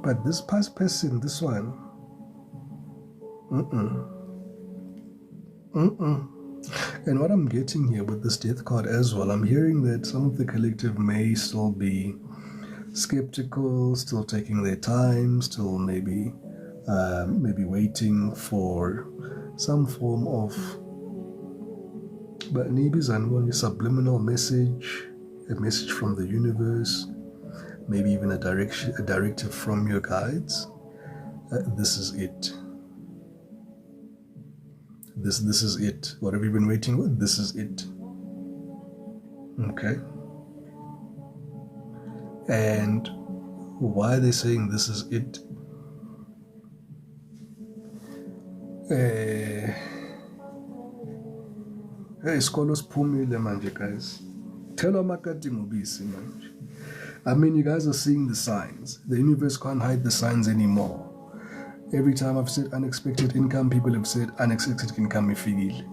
But this past person, this one, And what I'm getting here with this death card as well, I'm hearing that some of the collective may still be skeptical, still taking their time, still maybe waiting for some form of but maybe a subliminal message, a message from the universe, maybe even a directive from your guides. This is it. This is it. What have you been waiting with? This is it. Okay. And why are they saying this is it? Hey, isikolo siphumile manje, guys. Tell makati ngobisi manje. I mean, you guys are seeing the signs. The universe can't hide the signs anymore. Every time I've said unexpected income, people have said unexpected income ifigile.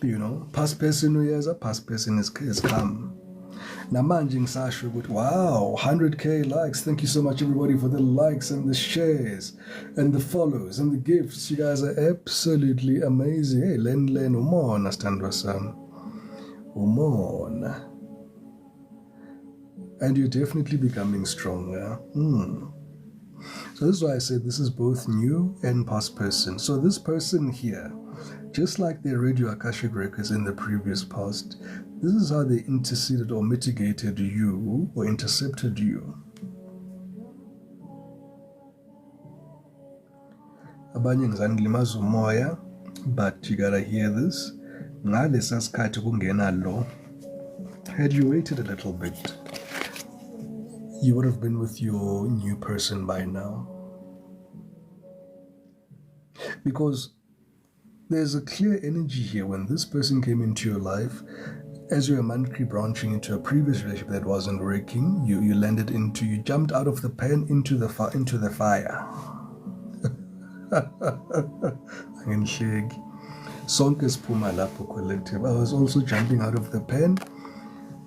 You know, past person who has a past person has come. Namanje ngisasho ukuthi wow, 100k likes. Thank you so much everybody for the likes and the shares and the follows and the gifts. You guys are absolutely amazing. Hey, Len umona standwa sam. Umona. And you're definitely becoming stronger. So this is why I said this is both new and past person. So this person here, just like they read your Akashic records in the previous past, this is how they interceded or mitigated you or intercepted you. Abanye ngizanilimaza umoya, but you gotta hear this. Ngalesa sikhathi kungena lo. Had you waited a little bit, you would have been with your new person by now. Because there's a clear energy here when this person came into your life, as you were monthly branching into a previous relationship that wasn't working, you jumped out of the pen into the fire. Sonke siphuma lapho collective. I was also jumping out of the pen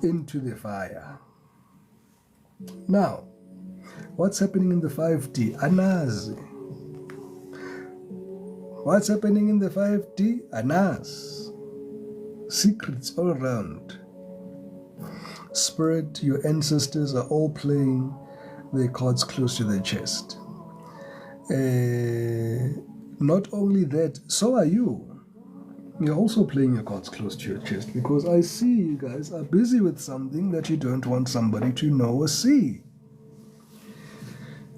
into the fire. Now, what's happening in the 5D? Anazi. What's happening in the 5D? Anas. Secrets all around. Spirit, your ancestors are all playing their cards close to their chest. Not only that, so are you. You're also playing your cards close to your chest because I see you guys are busy with something that you don't want somebody to know or see.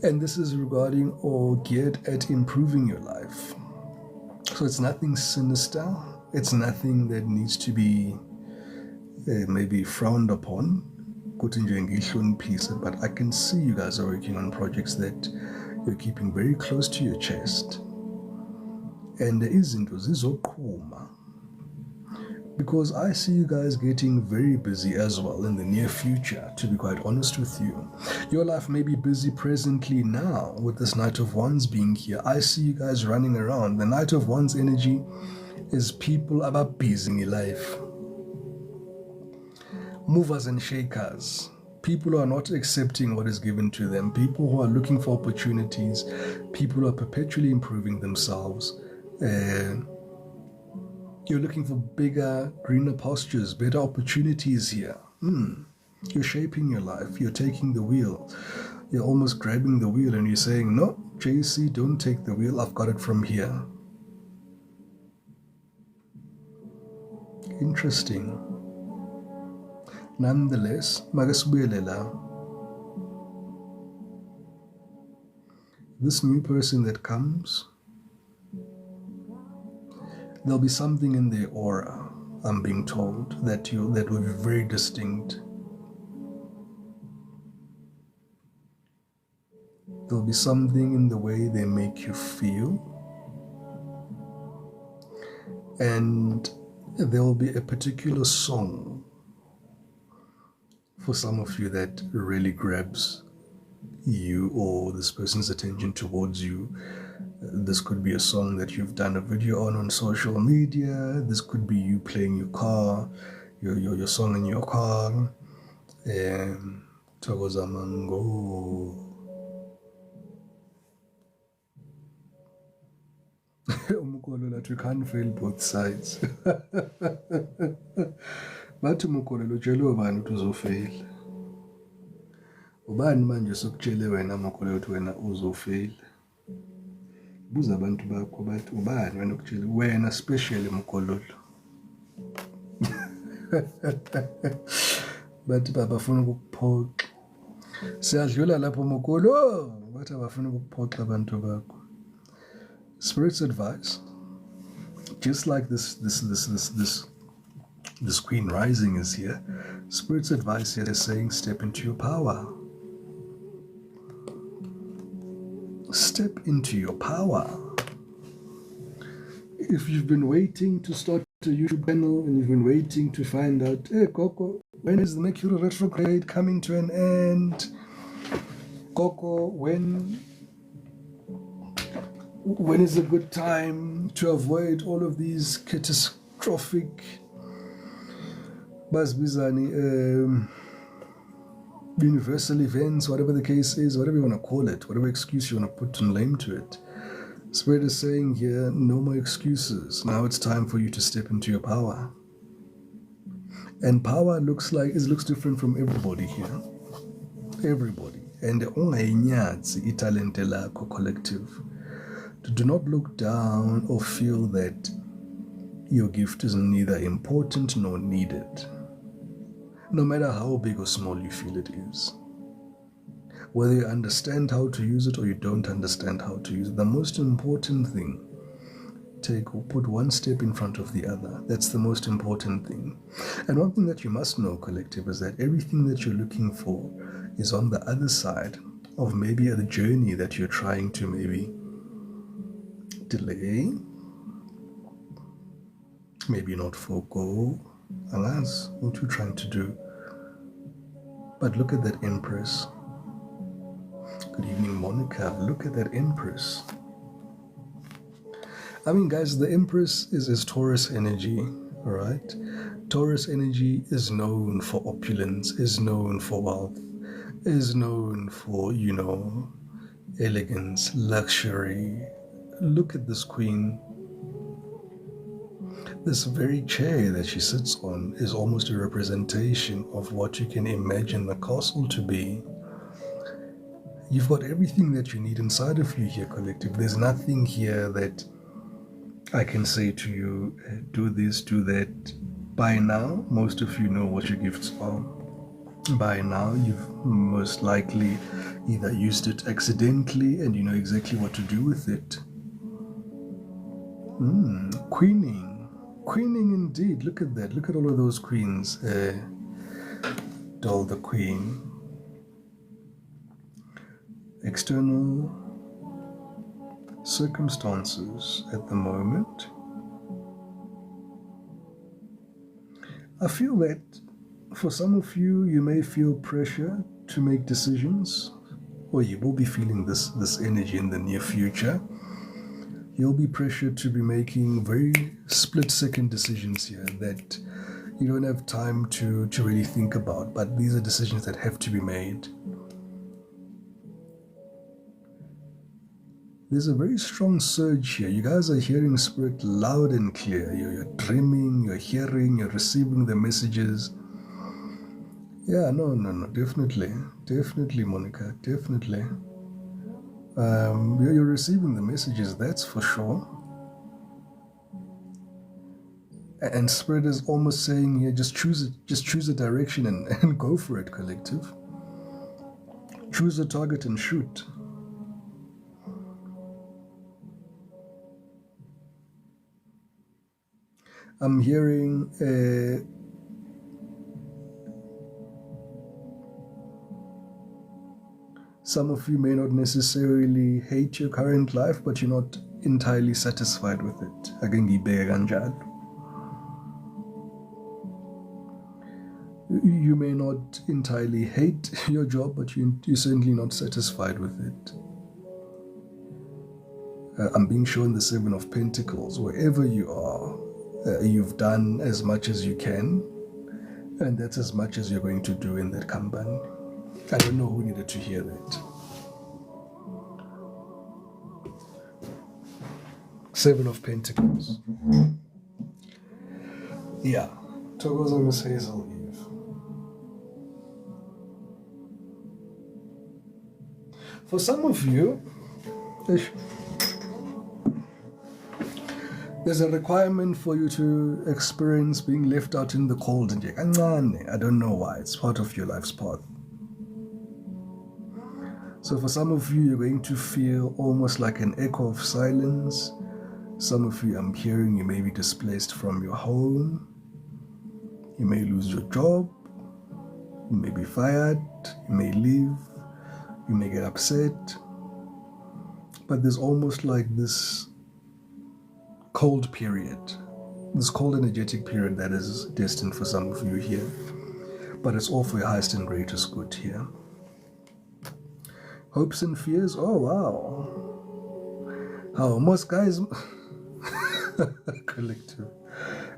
And this is regarding or geared at improving your life. So it's nothing sinister. It's nothing that needs to be maybe frowned upon. But I can see you guys are working on projects that you're keeping very close to your chest. And there isn't zizoqhuma, because I see you guys getting very busy as well in the near future, to be quite honest with you. Your life may be busy presently now with this Knight of Wands being here. I see you guys running around. The Knight of Wands energy is people about busy in life. Movers and shakers. People who are not accepting what is given to them. People who are looking for opportunities. People who are perpetually improving themselves. You're looking for bigger, greener pastures, better opportunities here. You're shaping your life. You're taking the wheel. You're almost grabbing the wheel and you're saying, no, JC, don't take the wheel. I've got it from here. Interesting. Nonetheless, this new person that comes, there'll be something in their aura, I'm being told, that will be very distinct. There'll be something in the way they make you feel. And there will be a particular song for some of you that really grabs you or this person's attention towards you. This could be a song that you've done a video on social media. This could be you playing your car, your song in your car. Thokoza Mango. Umukolo that you can't fail both sides. Bathi umukolo utshelwe ubani ukuthi uzofeyila? Ubani manje sokutshele wena umukolo ukuthi wena uzofeyila? Buza abantu bakho bathi ubani wena ukutshela wena special umukolo. Bathi babafuna ukukuphoxa. Siyadlula lapho umukolo, bathi abafuna ukukuphoxa abantu bakho. Spirit's advice, just like this Queen Rising is here. Spirit's advice here is saying, step into your power. Step into your power. If you've been waiting to start a YouTube channel and you've been waiting to find out, hey Coco, when is the Mercury retrograde coming to an end? Coco, when is a good time to avoid all of these catastrophic universal events, whatever the case is, whatever you want to call it, whatever excuse you want to put a name to it. Spirit is saying here, no more excuses. Now it's time for you to step into your power. And power looks different from everybody here. Everybody. And talent collective. Do not look down or feel that your gift is neither important nor needed, no matter how big or small you feel it is. Whether you understand how to use it or you don't understand how to use it, the most important thing, put one step in front of the other. That's the most important thing. And one thing that you must know, collective, is that everything that you're looking for is on the other side of maybe the journey that you're trying to maybe delay, maybe not forego. Alas, what you're trying to do. But look at that Empress. Good evening, Monica. Look at that Empress. I mean, guys, the Empress is Taurus energy, all right? Taurus energy is known for opulence, is known for wealth, is known for, elegance, luxury. Look at this queen. This very chair that she sits on is almost a representation of what you can imagine the castle to be. You've got everything that you need inside of you here, collective. There's nothing here that I can say to you, do this, do that. By now, most of you know what your gifts are. By now, you've most likely either used it accidentally and you know exactly what to do with it. Queening indeed. Look at that. Look at all of those queens. Doll the Queen. External circumstances at the moment. I feel that for some of you, you may feel pressure to make decisions, or you will be feeling this energy in the near future. You'll be pressured to be making very split-second decisions here that you don't have time to really think about, but these are decisions that have to be made. There's a very strong surge here. You guys are hearing Spirit loud and clear. You're dreaming, you're hearing, you're receiving the messages. Yeah, no, definitely, Monica, definitely. You're receiving the messages, that's for sure. And Spirit is almost saying here, just choose a direction and go for it, collective. Choose a target and shoot. I'm hearing Some of you may not necessarily hate your current life, but you're not entirely satisfied with it. Ake ngiyibeke kanjalo. You may not entirely hate your job, but you're certainly not satisfied with it. I'm being shown the Seven of Pentacles. Wherever you are, you've done as much as you can, and that's as much as you're going to do in that company. I don't know who needed to hear that. Seven of Pentacles. Yeah. Thokoza Miss Hazel Eve. For some of you, there's a requirement for you to experience being left out in the cold. I don't know why. It's part of your life's path. So for some of you, you're going to feel almost like an echo of silence. Some of you, I'm hearing, you may be displaced from your home. You may lose your job. You may be fired. You may leave. You may get upset. But there's almost like this cold period, this cold energetic period that is destined for some of you here. But it's all for your highest and greatest good here. Hopes and fears. Oh, wow. How most guys... Collective.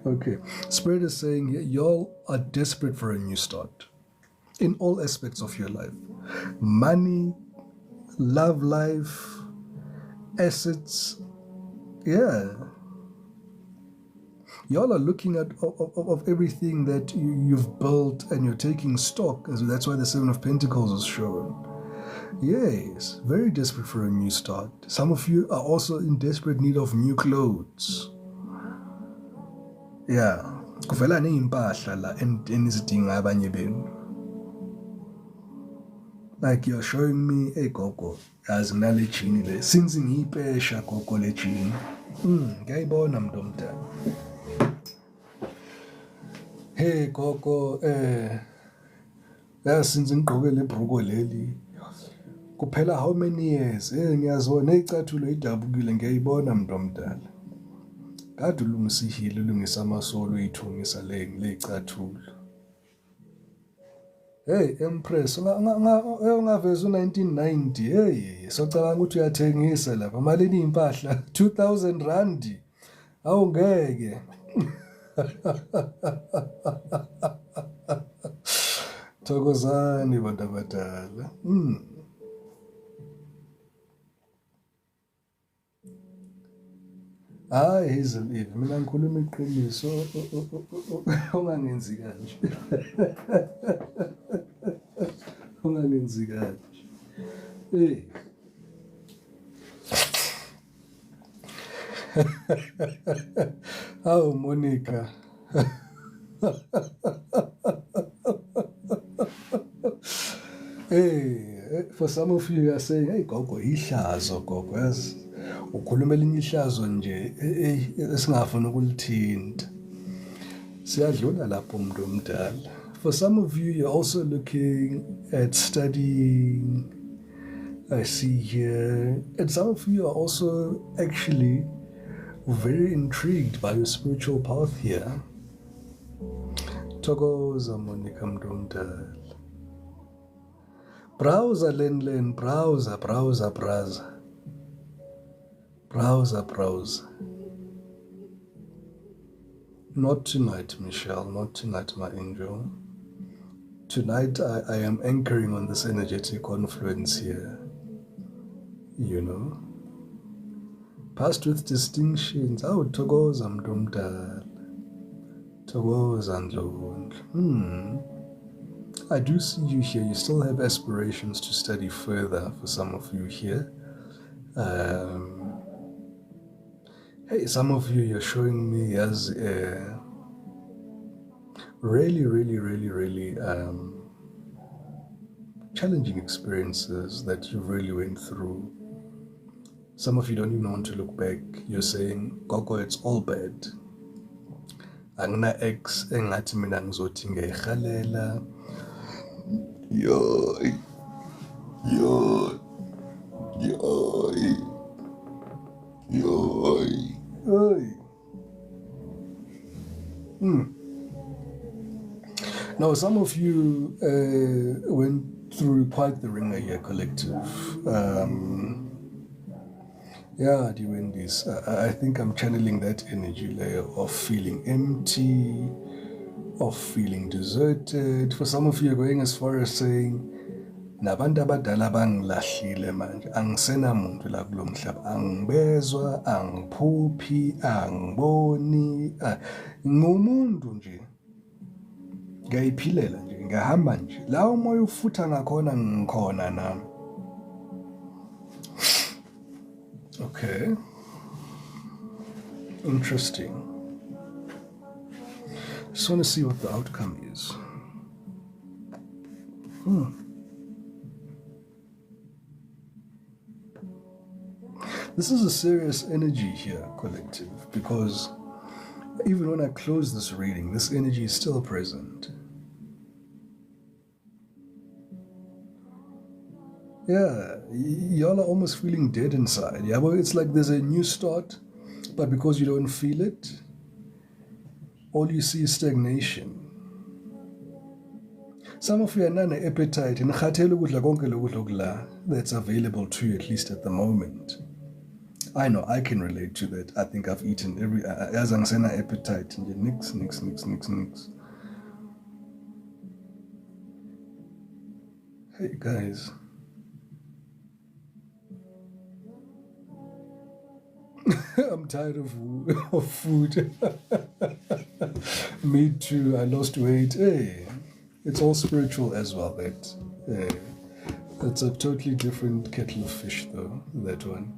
Okay. Spirit is saying y'all are desperate for a new start in all aspects of your life. Money, love life, assets. Yeah. Y'all are looking at of everything that you've built and you're taking stock. That's why the Seven of Pentacles is shown. Yes, very desperate for a new start. Some of you are also in desperate need of new clothes. Yeah. Kuvela neimpahla la enizidinga abanye benu. Like you're showing me, hey gogo, yazi nale jean le. Since ngiyipesha gogo le jean. Ngiyayibona mntomdala. Hey gogo, yazi since ngigqoke le bhruko leli. Kuphela how many years? Ngiyazona icathulo idabukile ngiyayibona mntomdala. Kade ulungisa ihilo, ulungisa amasolo, uyithungisa le icathulo. Hey Empress, ungaveza u1990. Hey, socabanga ukuthi uyathengisa lapha. Malini impahla 2000 rand. Awungeke. Thokozani bantu abadala. Hayi Hazel Eve, mina ngikhuluma iqiniso, ungangenzi kanje. Ungangenzi kanje. Hey. Oh Monica. Hey, for some of you are saying, hey gogo, ihlazo gogo, yazi. Ukhuluma elinye ihlazo nje esingafuna ukulithinta. Siyadlula lapho umuntu omdala. For some of you, you're also looking at studying. I see here. And some of you are also actually very intrigued by your spiritual path here. Thokoza Monica mntomdala. Browser len, browser. Browser. Not tonight, Michelle. Not tonight, my angel. Tonight, I am anchoring on this energetic confluence here. You know? Passed with distinctions. Oh, Thokoza mntomdala. Thokoza ndlondlo. I do see you here. You still have aspirations to study further for some of you here. Hey, some of you, you're showing me as really challenging experiences that you really went through. Some of you don't even want to look back. You're saying, Gogo, it's all bad. Angina ex engathi mina ngizothi ngiyayirhalela. Yo. Now, some of you went through quite the ringer here, collective. Yeah, the Wendy's. I think I'm channeling that energy layer of feeling empty, of feeling deserted. For some of you, are going as far as saying, nabantu abadala bangilahlile manje, angisenamuntu la kulo mhlaba, angibezwa, angiphuphi, angiboni, ngumuntu nje. Ngiyayiphilela nje, ngiyahamba nje. La umoya ufutha ngakhona ngikhona nami. Okay. Interesting. Just want to see what the outcome is. This is a serious energy here, collective, because even when I close this reading, this energy is still present. Yeah, y'all are almost feeling dead inside. Yeah, well, it's like there's a new start, but because you don't feel it, all you see is stagnation. Some of you are not appetite that's available to you, at least at the moment. I know I can relate to that. I think I've eaten every as I'm saying appetite and nix. Hey guys. I'm tired of food. Me too. I lost weight. Hey, it's all spiritual as well. That's a totally different kettle of fish, though. That one.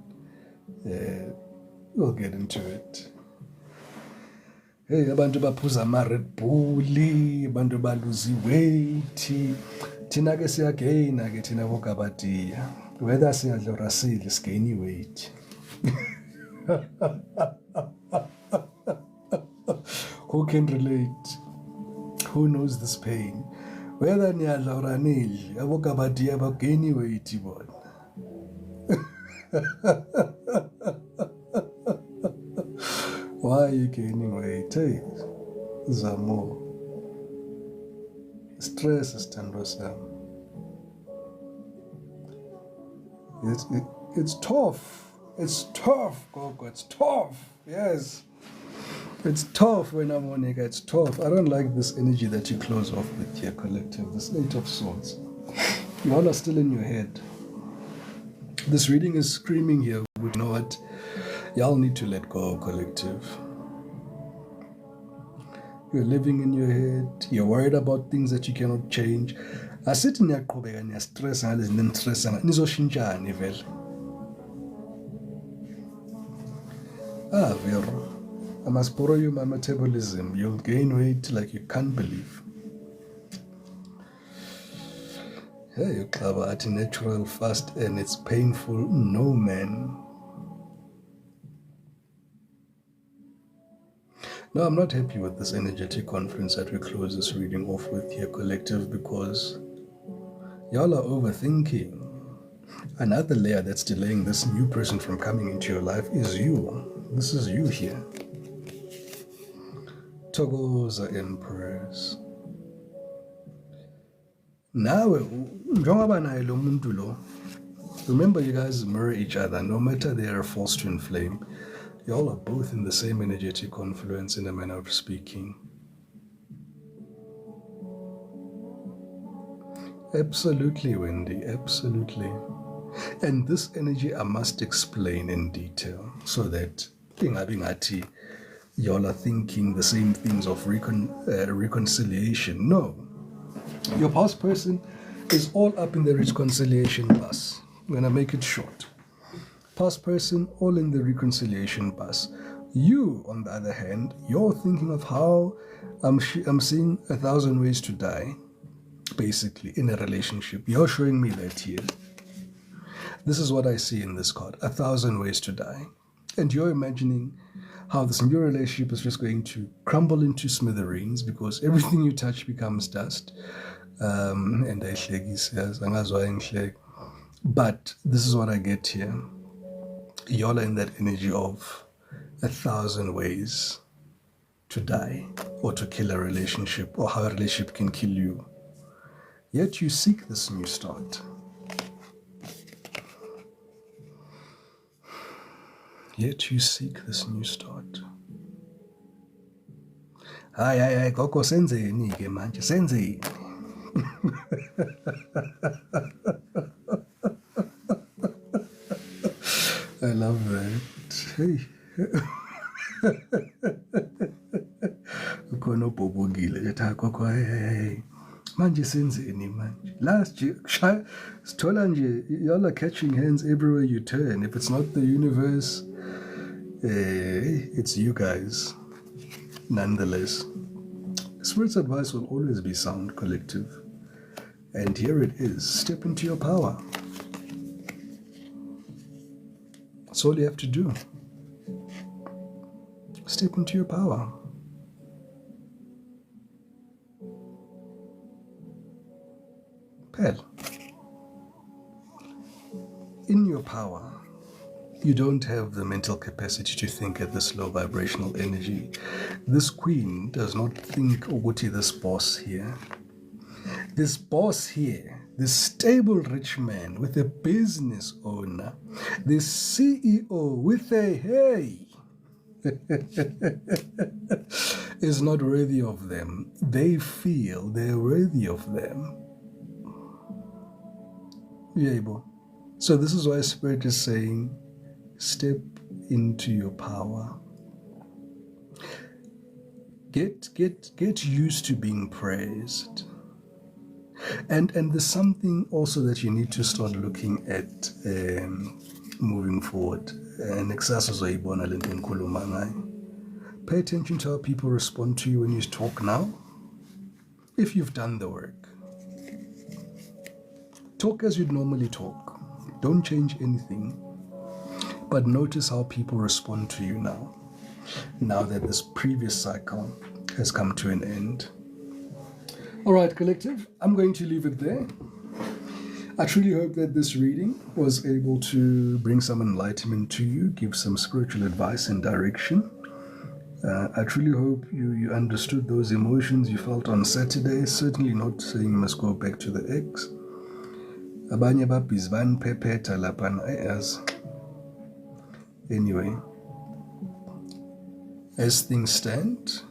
We'll get into it. Hey, abantu baphuza ama-Red Bull, abantu baluzi weight. Thina ke siyagaina ke thina bokabadiya. Whether siyadla or asidli sigaini weight. Who can relate? Who knows this pain? Whether niyadla or anidli, abokabadiya bagaini weight bona. Why are you gaining weight? Hey, Zamo. Stress is tandosam. It's tough. It's tough, Gogo. It's tough. Yes. It's tough when I'm on it. It's tough. I don't like this energy that you close off with here, collective. This Eight of Swords. You all are still in your head. This reading is screaming here. You know what? Y'all need to let go, collective. You're living in your head. You're worried about things that you cannot change. I sit in your stress and then stress and nizoshinjani vele. Vero. I must borrow you my metabolism. You'll gain weight like you can't believe. Hey, Klaba, at natural fast and it's painful. No, man. No, I'm not happy with this energetic conference that we close this reading off with here, collective, because y'all are overthinking. Another layer that's delaying this new person from coming into your life is you. This is you here. Togoza Empress. Now, remember, you guys mirror each other. No matter they are false twin flame, y'all are both in the same energetic confluence in a manner of speaking. Absolutely, Wendy, absolutely. And this energy I must explain in detail so that y'all are thinking the same things of reconciliation. No. Your past person is all up in the reconciliation bus. I'm going to make it short. Past person, all in the reconciliation bus. You, on the other hand, you're thinking of how I'm seeing 1,000 ways to die, basically, in a relationship. You're showing me that here. This is what I see in this card, 1,000 ways to die. And you're imagining how this new relationship is just going to crumble into smithereens because everything you touch becomes dust. And I but this is what I get here. Y'all are in that energy of 1,000 ways to die or to kill a relationship, or how a relationship can kill you. Yet you seek this new start. Yet you seek this new start. Hayi gogo, senzeni ke manje, senzeni. I love that. Hey. Ukhona obhobokile ethi gogo, hey. Manje senzeni manje. Last year, sithola nje, y'all are catching hands everywhere you turn. If it's not the universe, it's you guys. Nonetheless, Spirit's advice will always be sound, collective. And here it is. Step into your power. That's all you have to do. Step into your power. Pearl. In your power, you don't have the mental capacity to think at this low vibrational energy. This queen does not think, Uguti, this boss here. This boss here, this stable rich man with a business owner, this CEO with a hey, is not worthy of them. They feel they're worthy of them. Yeah, so this is why Spirit is saying, step into your power. Get used to being praised. And there's something also that you need to start looking at moving forward. Pay attention to how people respond to you when you talk now. If you've done the work, talk as you'd normally talk. Don't change anything. But notice how people respond to you now that this previous cycle has come to an end. All right, collective, I'm going to leave it there. I truly hope that this reading was able to bring some enlightenment to you, give some spiritual advice and direction. I truly hope you understood those emotions you felt on Saturday. Certainly not saying you must go back to the ex. Abanye babizban pepeta lapana as. Anyway, as things stand,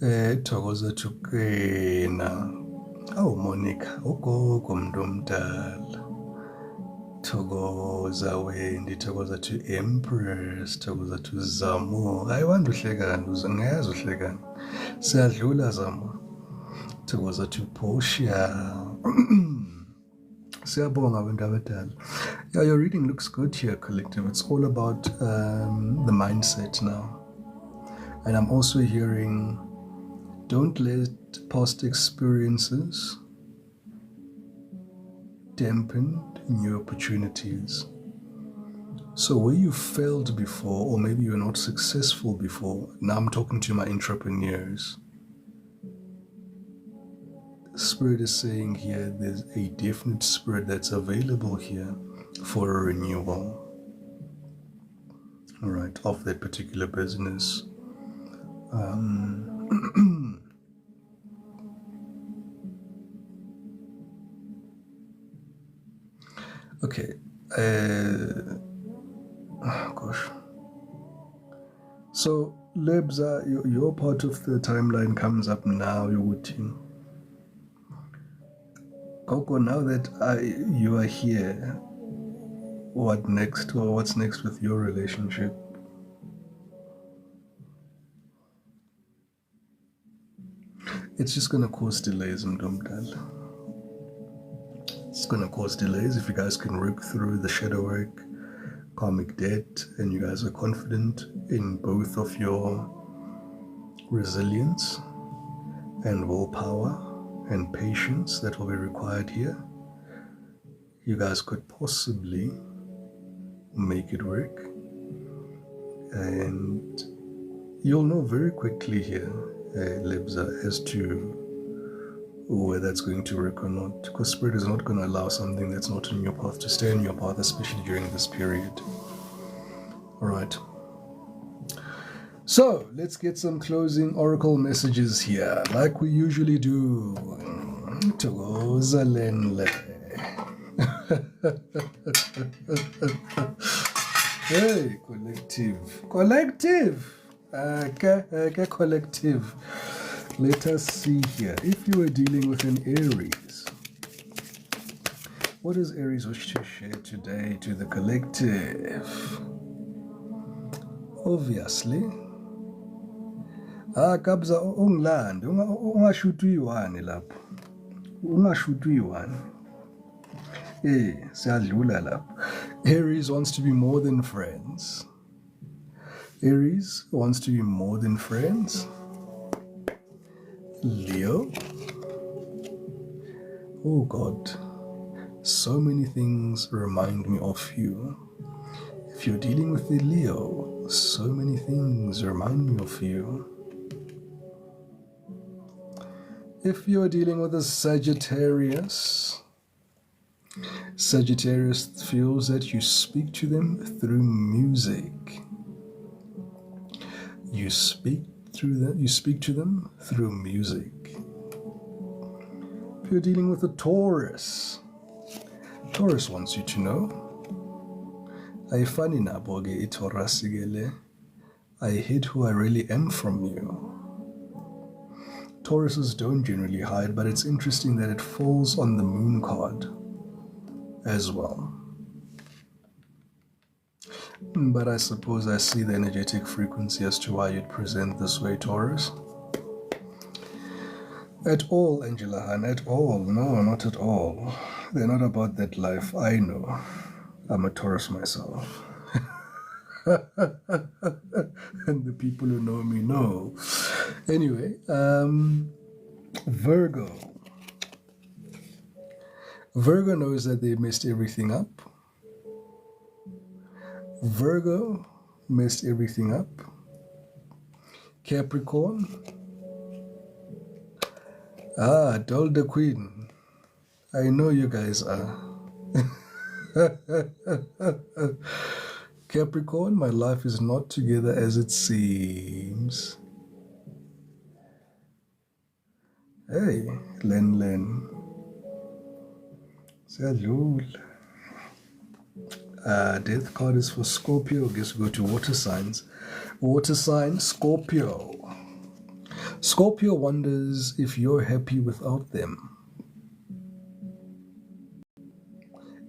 thokoza tukena. Oh, Monica, ugogo mntomdala. Thokoza Wendy, thokoza to Empress, thokoza to Zamo. Ayiwanda uhlekana, ngiyazi uhlekana. Siyadlula Zamo. Thokoza to Portia. Siyabonga abantu abadala. Yeah, your reading looks good here, collective. It's all about the mindset now. And I'm also hearing, don't let past experiences dampen new opportunities. So where you failed before, or maybe you're not successful before, now I'm talking to my entrepreneurs. Spirit is saying here there's a definite spirit that's available here for a renewal. All right, of that particular business. Okay. Gosh. So, Lebza, your part of the timeline comes up now, your team. Coco, now that you are here, what next, or what's next with your relationship? It's just going to cause delays, Mdomdal. It's going to cause delays. If you guys can work through the shadow work, karmic debt, and you guys are confident in both of your resilience and willpower and patience that will be required here, you guys could possibly make it work. And you'll know very quickly here, Lebza, as to whether that's going to work or not, because Spirit is not going to allow something that's not in your path to stay in your path, especially during this period. All right. So let's get some closing oracle messages here, like we usually do. Togoza Lenle. Hey, collective. Collective. Okay, collective. Let us see here. If you are dealing with an Aries, what does Aries wish to share today to the collective? Obviously, kabza ungilande ungashuthi uyi-1 lapho. Ungashuthi uyi-1. Siyadlula lapho. Aries wants to be more than friends. Aries wants to be more than friends. Leo. Oh God. So many things remind me of you. If you're dealing with a Leo, so many things remind me of you. If you're dealing with a Sagittarius, Sagittarius feels that you speak to them through music. You speak to them through music. If you're dealing with a Taurus, Taurus wants you to know, ayifani nabo ke iTaurus ke, I hid who I really am from you. Tauruses don't generally hide, but it's interesting that it falls on the moon card as well. But I suppose I see the energetic frequency as to why you'd present this way, Taurus. At all, Angela Han, at all. No, not at all. They're not about that life. I know. I'm a Taurus myself. And the people who know me know. Anyway, Virgo. Virgo knows that they messed everything up. Virgo messed everything up. Capricorn. Dolda Queen. I know you guys are. Capricorn, my life is not together as it seems. Hey, Len. Siyadlula. Death card is for Scorpio. I guess we go to water signs. Water sign, Scorpio. Scorpio wonders if you're happy without them.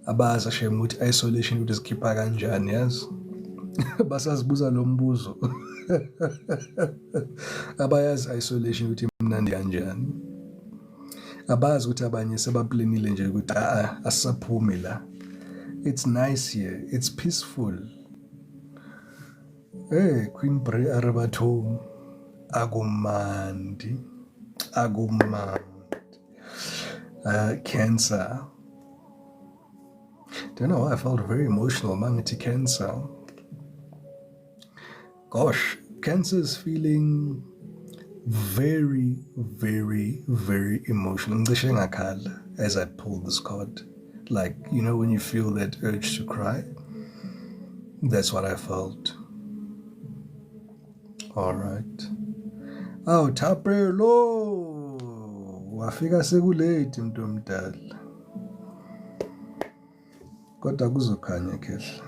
Abazi ashem ukuthi isolation uzikhipha kanjani yazi. Basazibuza lo mbuzo. Abayazi isolation ukuthi imnandi kanjani. Abazi ukuthi abanye sebaplanile nje ukuthi asisaphume la. It's nice here. It's peaceful. Hey, Queen Bray Arabato. Agumandi. Cancer. Don't know why I felt very emotional among it to Cancer. Gosh, Cancer is feeling very, very, very emotional. As I pull this card. Like, you know, when you feel that urge to cry? That's what I felt. All right. Oh, Tapelo! Wafika sekulate mntu omdala. Kodwa kuzokhanya kehla.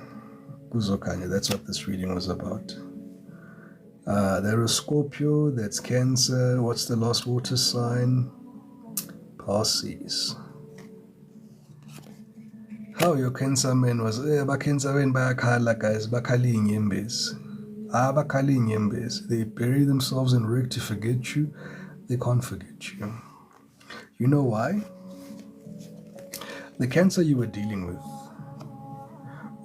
Kuzokhanya, that's what this reading was about. There is Scorpio, that's Cancer. What's the last water sign? Pisces. How your Cancer man was, Cancer men bayakhala guys, bakhali inyembezi. Bakhali inyembezi. They bury themselves in work to forget you. They can't forget you. You know why? The Cancer you were dealing with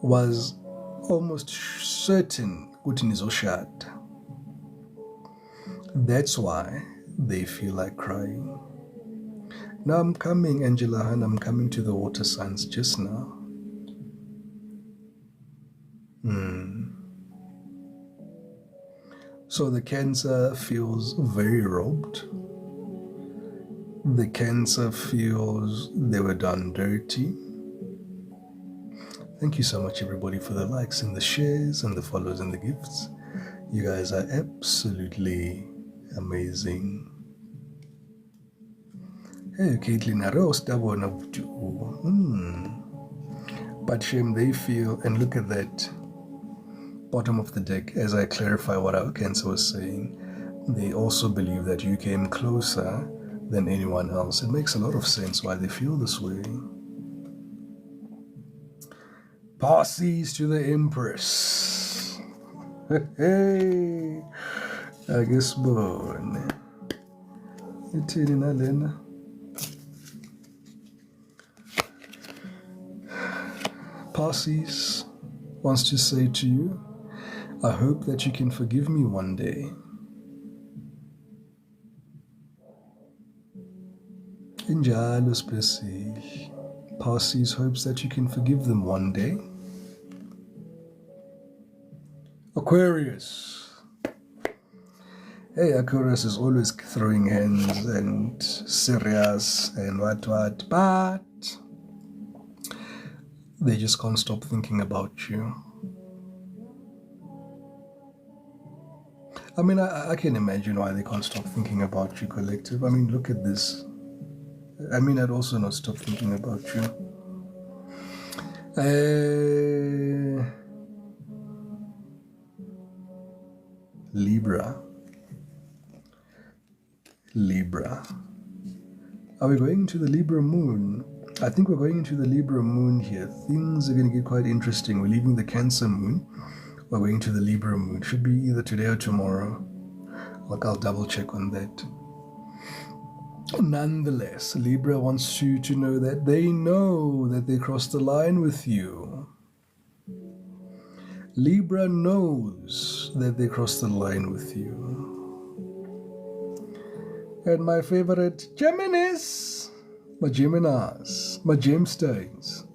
was almost certain ukuthi nizoshada. That's why they feel like crying. Now I'm coming, Angela Han, I'm coming to the water signs just now. So the Cancer feels very robbed. The Cancer feels they were done dirty. Thank you so much, everybody, for the likes and the shares and the follows and the gifts. You guys are absolutely amazing. Hey, Caitlin, but shame they feel, and look at that bottom of the deck, as I clarify what our cancer was saying, they also believe that you came closer than anyone else. It makes a lot of sense why they feel this way. Passes to the Empress. Hey, I guess born. Passes wants to say to you, I hope that you can forgive me one day. Injalo Spacey. Parsis hopes that you can forgive them one day. Aquarius. Hey, Aquarius is always throwing hands and serious and what, but they just can't stop thinking about you. I mean, I can imagine why they can't stop thinking about you, collective. I mean, look at this. I mean, I'd also not stop thinking about you. Libra. Are we going into the Libra moon? I think we're going into the Libra moon here. Things are going to get quite interesting. We're leaving the Cancer moon. We're going to the Libra moon. Should be either today or tomorrow. Like, I'll double check on that. Nonetheless, Libra wants you to know that they crossed the line with you. Libra knows that they crossed the line with you. And my favorite, Geminis, my Geminis, my gemstones.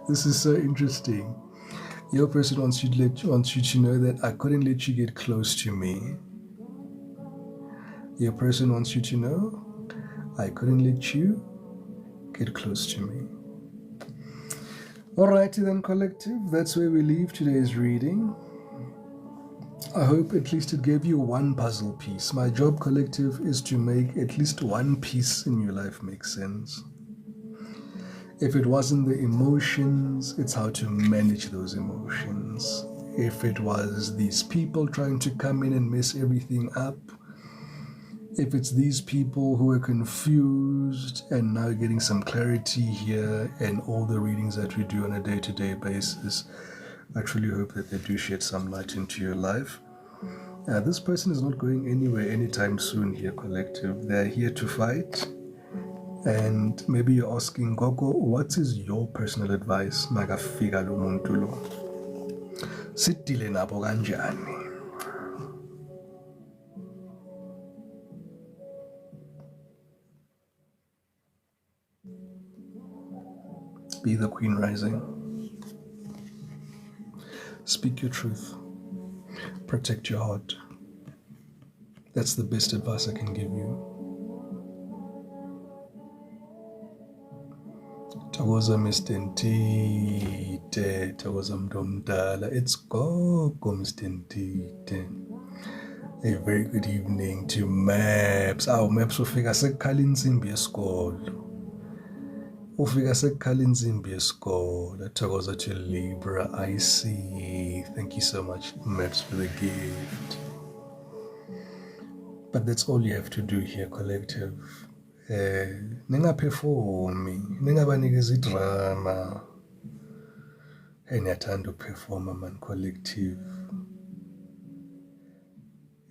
This is so interesting. Your person wants you to know that I couldn't let you get close to me. Your person wants you to know I couldn't let you get close to me. Alrighty then, collective, that's where we leave today's reading. I hope at least it gave you one puzzle piece. My job, collective, is to make at least one piece in your life make sense. If it wasn't the emotions, it's how to manage those emotions. If it was these people trying to come in and mess everything up, if it's these people who are confused and now getting some clarity here, and all the readings that we do on a day-to-day basis, I truly hope that they do shed some light into your life. This person is not going anywhere anytime soon here, collective. They're here to fight. And maybe you're asking, Gogo, what is your personal advice? Makafika lo muntu lo. Sidile nabo kanjani? Be the queen rising. Speak your truth. Protect your heart. That's the best advice I can give you. Tagoza Mr. Ntite, Tagoza Mdomdala. It's Gogo Mr. Ntite. A very good evening to Maps. Maps ufika sekukhala insimbi yesikolo. Ufika sekukhala insimbi yesikolo. Thokoza to Libra. I see. Thank you so much, Maps, for the gift. But that's all you have to do here, collective. Ningaperformi, ningabanikeza idrama. Niyathanda ukuperforma, man, collective.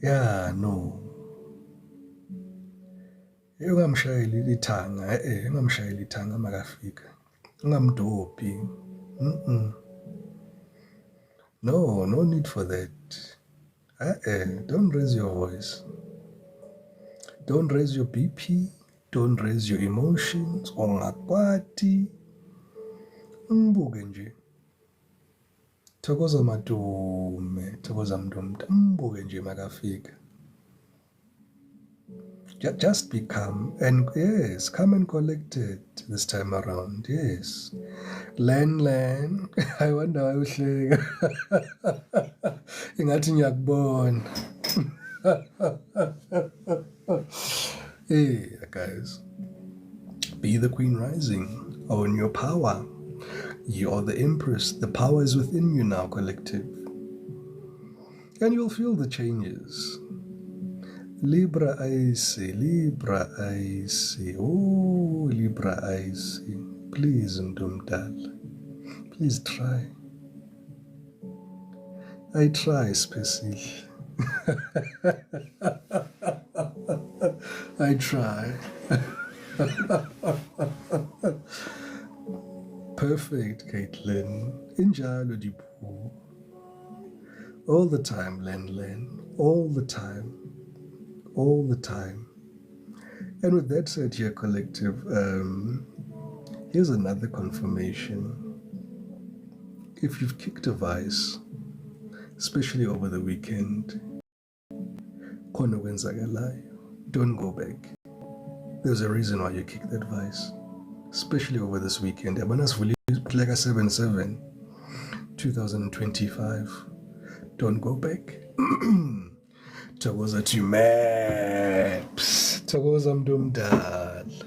Yeah, no. Ungamshayeli ithanga, ungamshayeli ithanga makafika. Ungamdophi. No need for that. Don't raise your voice. Don't raise your BP. Don't raise your emotions. Ongakwati. Mbuke nje. Thokoza madume, thokoza mntu mntu. Mbuke nje makafika. Just be calm and yes, calm and collected this time around. Yes. Len. I wonder why uhleka. Ingathi ngiyakubona. Hey, guys. Be the queen rising. Own your power. You are the empress. The power is within you now, collective. And you'll feel the changes. Libra IC. Oh, Libra IC. Please, Ndumdal. Please try. I try, Speci. I try. Perfect, Caitlin. Injalo Dipu. All the time, Len. All the time. All the time. And with that said here, collective, here's another confirmation. If you've kicked a vice, especially over the weekend, don't go back. There's a reason why you kicked that vice, especially over this weekend. Abanas like a 7/7, 2025. Don't go back. Thokoza to maps. Thokoza Mdumdal.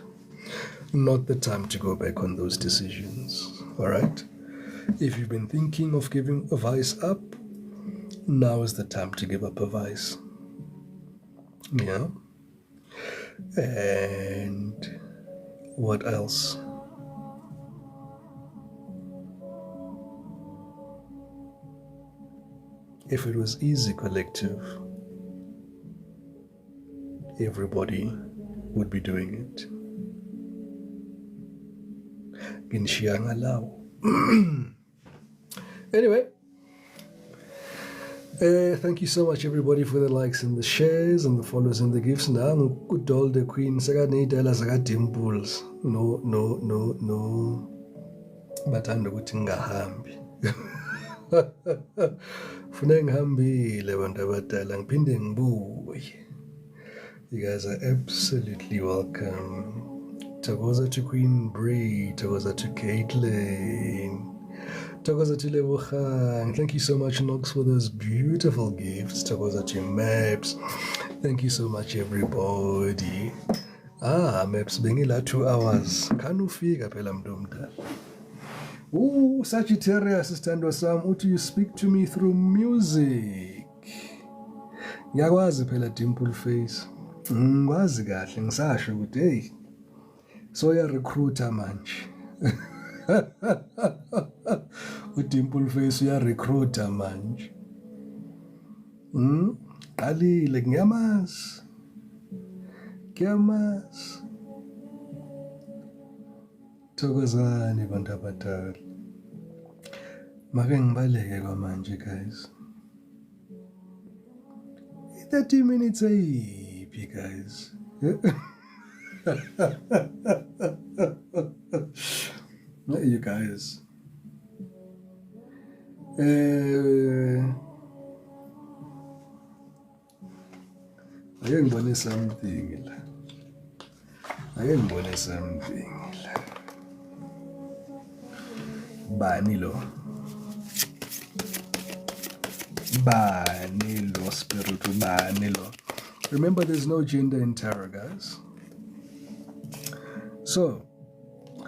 Not the time to go back on those decisions. Alright? If you've been thinking of giving a vice up, now is the time to give up a vice. Yeah? And what else? If it was easy, collective, everybody would be doing it. Anyway, thank you so much, everybody, for the likes and the shares and the follows and the gifts. Now, good old the queen. Dimples. No. But I'm the hambi. Funa ngihambile bantu abadala ngiphinde ngibuye. You guys are absolutely welcome. Thokoza to Queen Bree, Thokoza to Caitlin, Thokoza to Lebogang. Thank you so much, Nox, for those beautiful gifts. Thokoza to Maps. Thank you so much, everybody. Maps, bengila 2 hours. Kanufika phela Mdumdala. Ooh, Sagittarius, Stando Sam, uthi you speak to me through music. Ngiyakwazi phela dimple face. Ngikwazi kahle ngisasho ukuthi hey. So ya recruiter manje. Udimple face uya recruiter manje. Qalile ngiyamazi. Thokozani bantu abadala. Make ngibaleke kwamanje guys. 30 minutes ayiphi guys. You guys. Ake ngibone something la. Bani lo spiritu, bani lo. Remember, there's no gender in tarot, guys. So,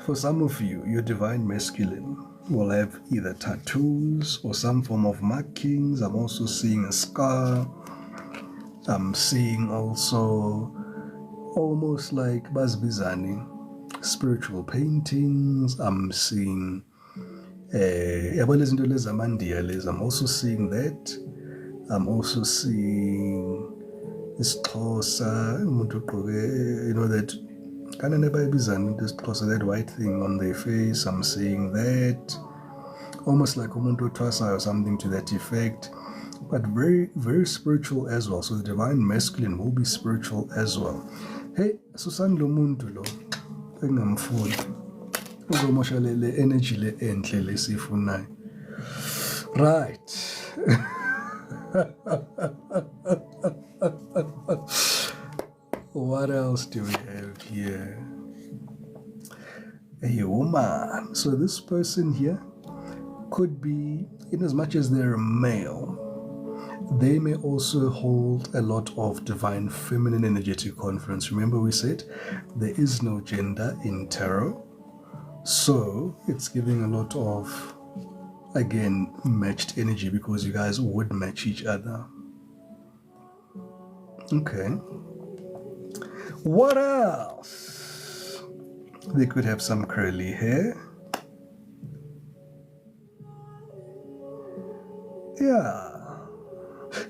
for some of you, your divine masculine will have either tattoos or some form of markings. I'm also seeing a scar. I'm seeing also almost like Bazbizani, spiritual paintings. I'm seeing I'm also seeing that. I'm also seeing isixhosa, you know, that kind of that white thing on their face. I'm seeing that, almost like umuntu twasa or something to that effect, but very, very spiritual as well. So the divine masculine will be spiritual as well. Hey, Susan lo muntu lo engamfuni uzomosha le energy le enhle lesifunayo, right? What else do we have here? A woman. So this person here could be, in as much as they're a male, they may also hold a lot of divine feminine energetic confluence. Remember we said there is no gender in tarot. So it's giving a lot of, again, matched energy because you guys would match each other. Okay. What else? They could have some curly hair. Yeah.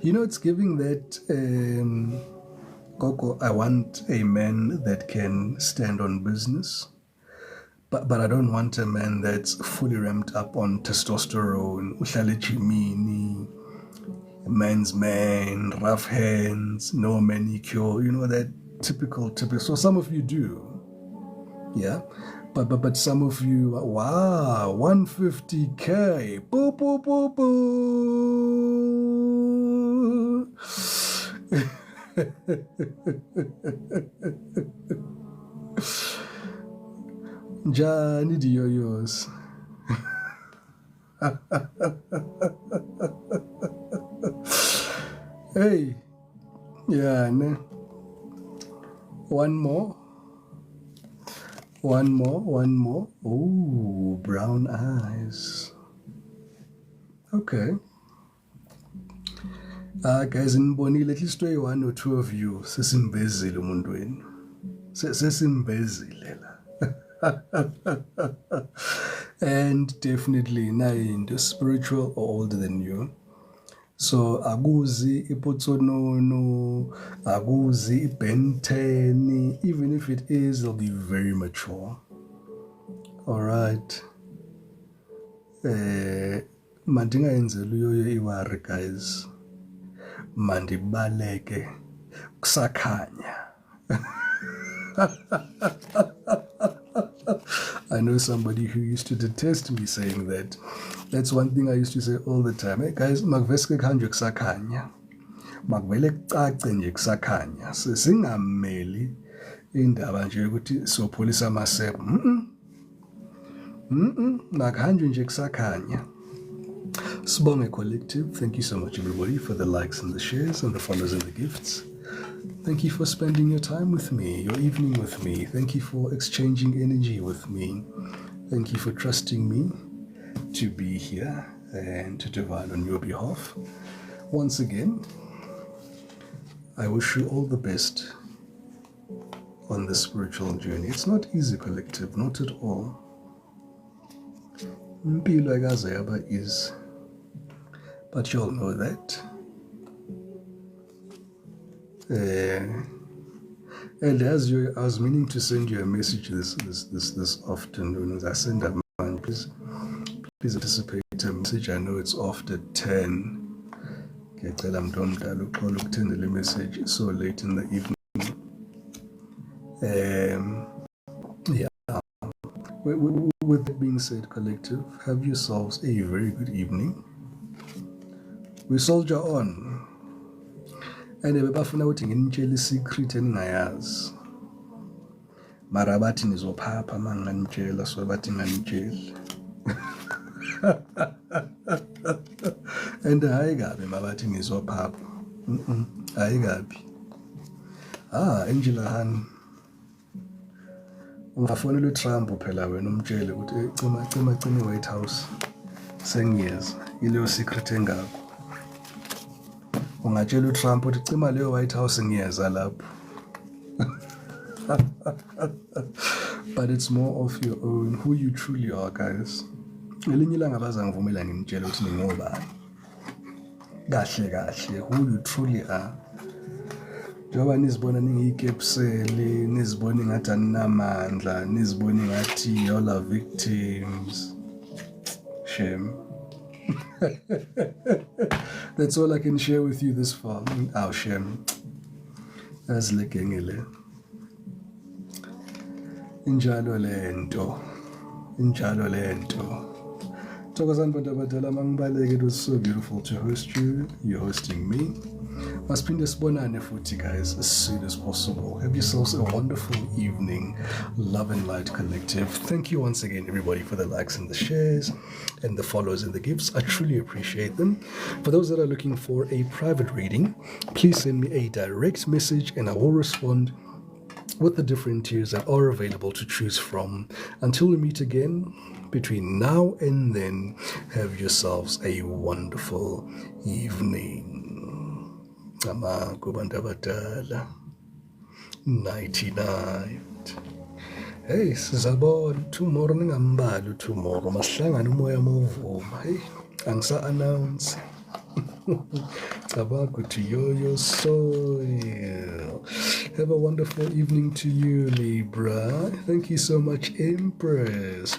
You know, it's giving that, Coco, I want a man that can stand on business. But I don't want a man that's fully ramped up on testosterone, uhlale chimini, man's man, rough hands, no manicure, you know, that typical. So some of you do, yeah? But some of you, wow, 150K, boo, boo, boo, boo. Njani diyoyos. Hey, yeah, ne? One more. Oh, brown eyes. Okay. Guys, nibonile at least one or two of you sesimbezile umuntu wenu. Sesimbezile la. And definitely nayo spiritual or older than you. So akuzi ipotsonono, akuzi ibenteni, even if it is, they'll be very mature. All right. Mandingayenzela uyoyo iwari guys. Mandibaleke kusakhanya. I know somebody who used to detest me saying that. That's one thing I used to say all the time. Hey guys, makuveske kuhanjwe kusakhanya. Makuvele kucace nje kusakhanya. Singameli indaba nje ukuthi sopholisa amasepha. Makuhanjwe nje kusakhanya. Sibonge Collective, thank you so much everybody for the likes and the shares and the follows and the gifts. Thank you for spending your time with me, your evening with me. Thank you for exchanging energy with me. Thank you for trusting me to be here and to divine on your behalf. Once again, I wish you all the best on this spiritual journey. It's not easy, Collective, not at all. Impilo ayikaze is, but you'll know that. And as I was meaning to send you a message this afternoon, as I send a man, please anticipate a message. I know it's after 10. Okay, tell them don't look the message so late in the evening. Yeah. With that being said, Collective, have yourselves a very good evening. We soldier on. And bebafuna ukuthi nginitshele isecret eningayazi. Mara bathi nizophapha manginganitshela so bathi nganitshela. And hayi kabi mabathi ngizophapha. Hayi kabi. Angela Han. Ungafonela uTrump phela wena umtshele ukuthi cima iWhite House. Sengiyeza. Ileyo secret engakho. Ungatshela uTrump ukuthi cima leyo White House ngiyeza lapho. But it's more of your own, who you truly are, guys. Elinye ilanga baza ngivumela nginitshela ukuthi ningobani. Kahle, who you truly are. Njengoba nizibona ningiyikepseli, nizibona ngathi aninamandla, nizibona ngathi y'all are victims. Shame. That's all I can share with you this far. Shem. As lekengele. Injalo lento. Thokozani bantu abadala mangibaleke. It was so beautiful to host you. You're hosting me. Masiphinde sibonane futhi, guys, as soon as possible. Have yourselves a wonderful evening. Love and Light Collective. Thank you once again, everybody, for the likes and the shares and the follows and the gifts. I truly appreciate them. For those that are looking for a private reading, please send me a direct message and I will respond with the different tiers that are available to choose from. Until we meet again, between now and then, have yourselves a wonderful evening. Nighty night. Hey, sizabona tomorrow ningambali tomorrow masihlangana umoya movuma. Hey, angisa-announce. Tabaku to Yo-Yo Soil. Have a wonderful evening to you, Libra. Thank you so much, Empress.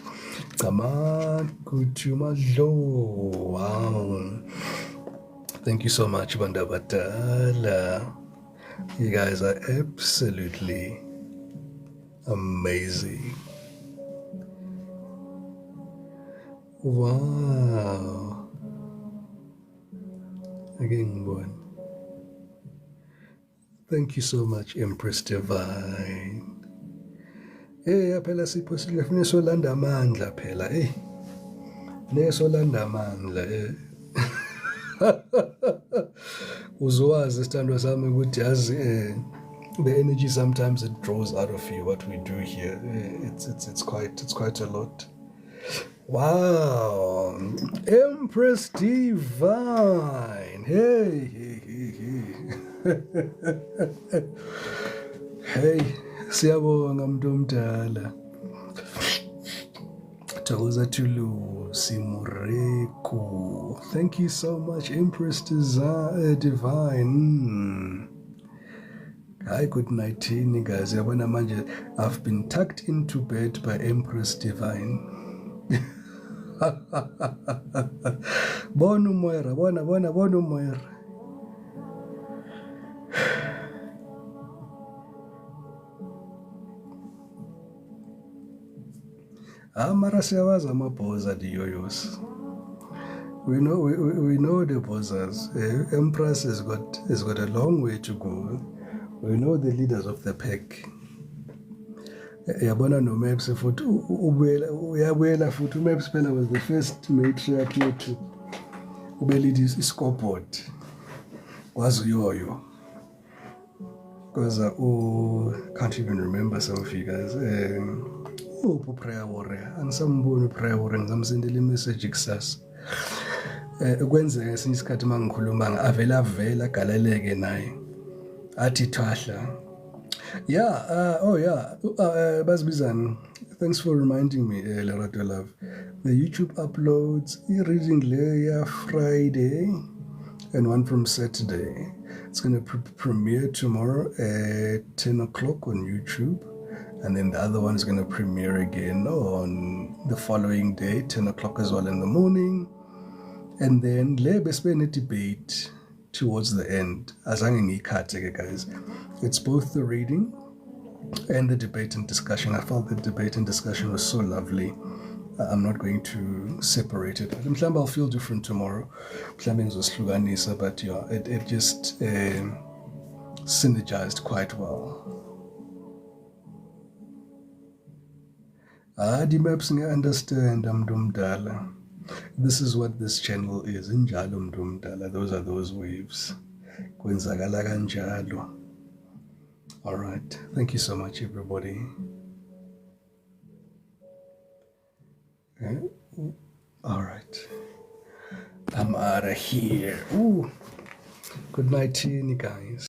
Tabaku to Majo. Wow. Thank you so much, Bandabatala. You guys are absolutely amazing. Wow. Again, one. Thank you so much, Empress Divine. Hey, phela siphosile fune solanda amandla phela. Hey. Nesolanda amandla. Uzwazi isithandwa sami ukuthi yazi the energy sometimes it draws out of you. What we do here, it's quite a lot. Wow, Empress Divine. Hey. Hey, siyabonga mntu omdala. Thokoza Tulu Simureku. Thank you so much, Empress Divine. Hi, good night, guys. I've been tucked into bed by Empress Divine. Bona Moira, bona Moira. Mara siyawazi amabhoza the Yo-Yos. We know the bozas. Empress has got a long way to go. We know the leaders of the pack. Yabona no Maps futhi uyabuyela futhi Maps phela was the first matriarch yethu ubelid scoreboard was Yo-Yo. Because can't even remember some of you guys. Prayer warrior angisamboni prayer warrior ngizamsendela imessage kusasa. Kwenzeka esinye isikhathi mangikhuluma avela agaleleke naye athi thahla. Bazibizani, thanks for reminding me, Lerato Love. The YouTube uploads reading layer Friday and one from Saturday. It's going to premiere tomorrow at 10 o'clock on YouTube. And then the other one is going to premiere again on the following day, 10 o'clock as well in the morning. And then Lebesbene debate towards the end. Guys. It's both the reading and the debate and discussion. I felt the debate and discussion was so lovely. I'm not going to separate it. I'll feel different tomorrow. But yeah, it just synergized quite well. The maps I understand. Mdumdala. This is what this channel is. Njalo Mdumdala. Those are those waves. Kwenzakala kanjalo. All right. Thank you so much, everybody. Okay. All right. I'm out of here. Ooh. Good night to you guys.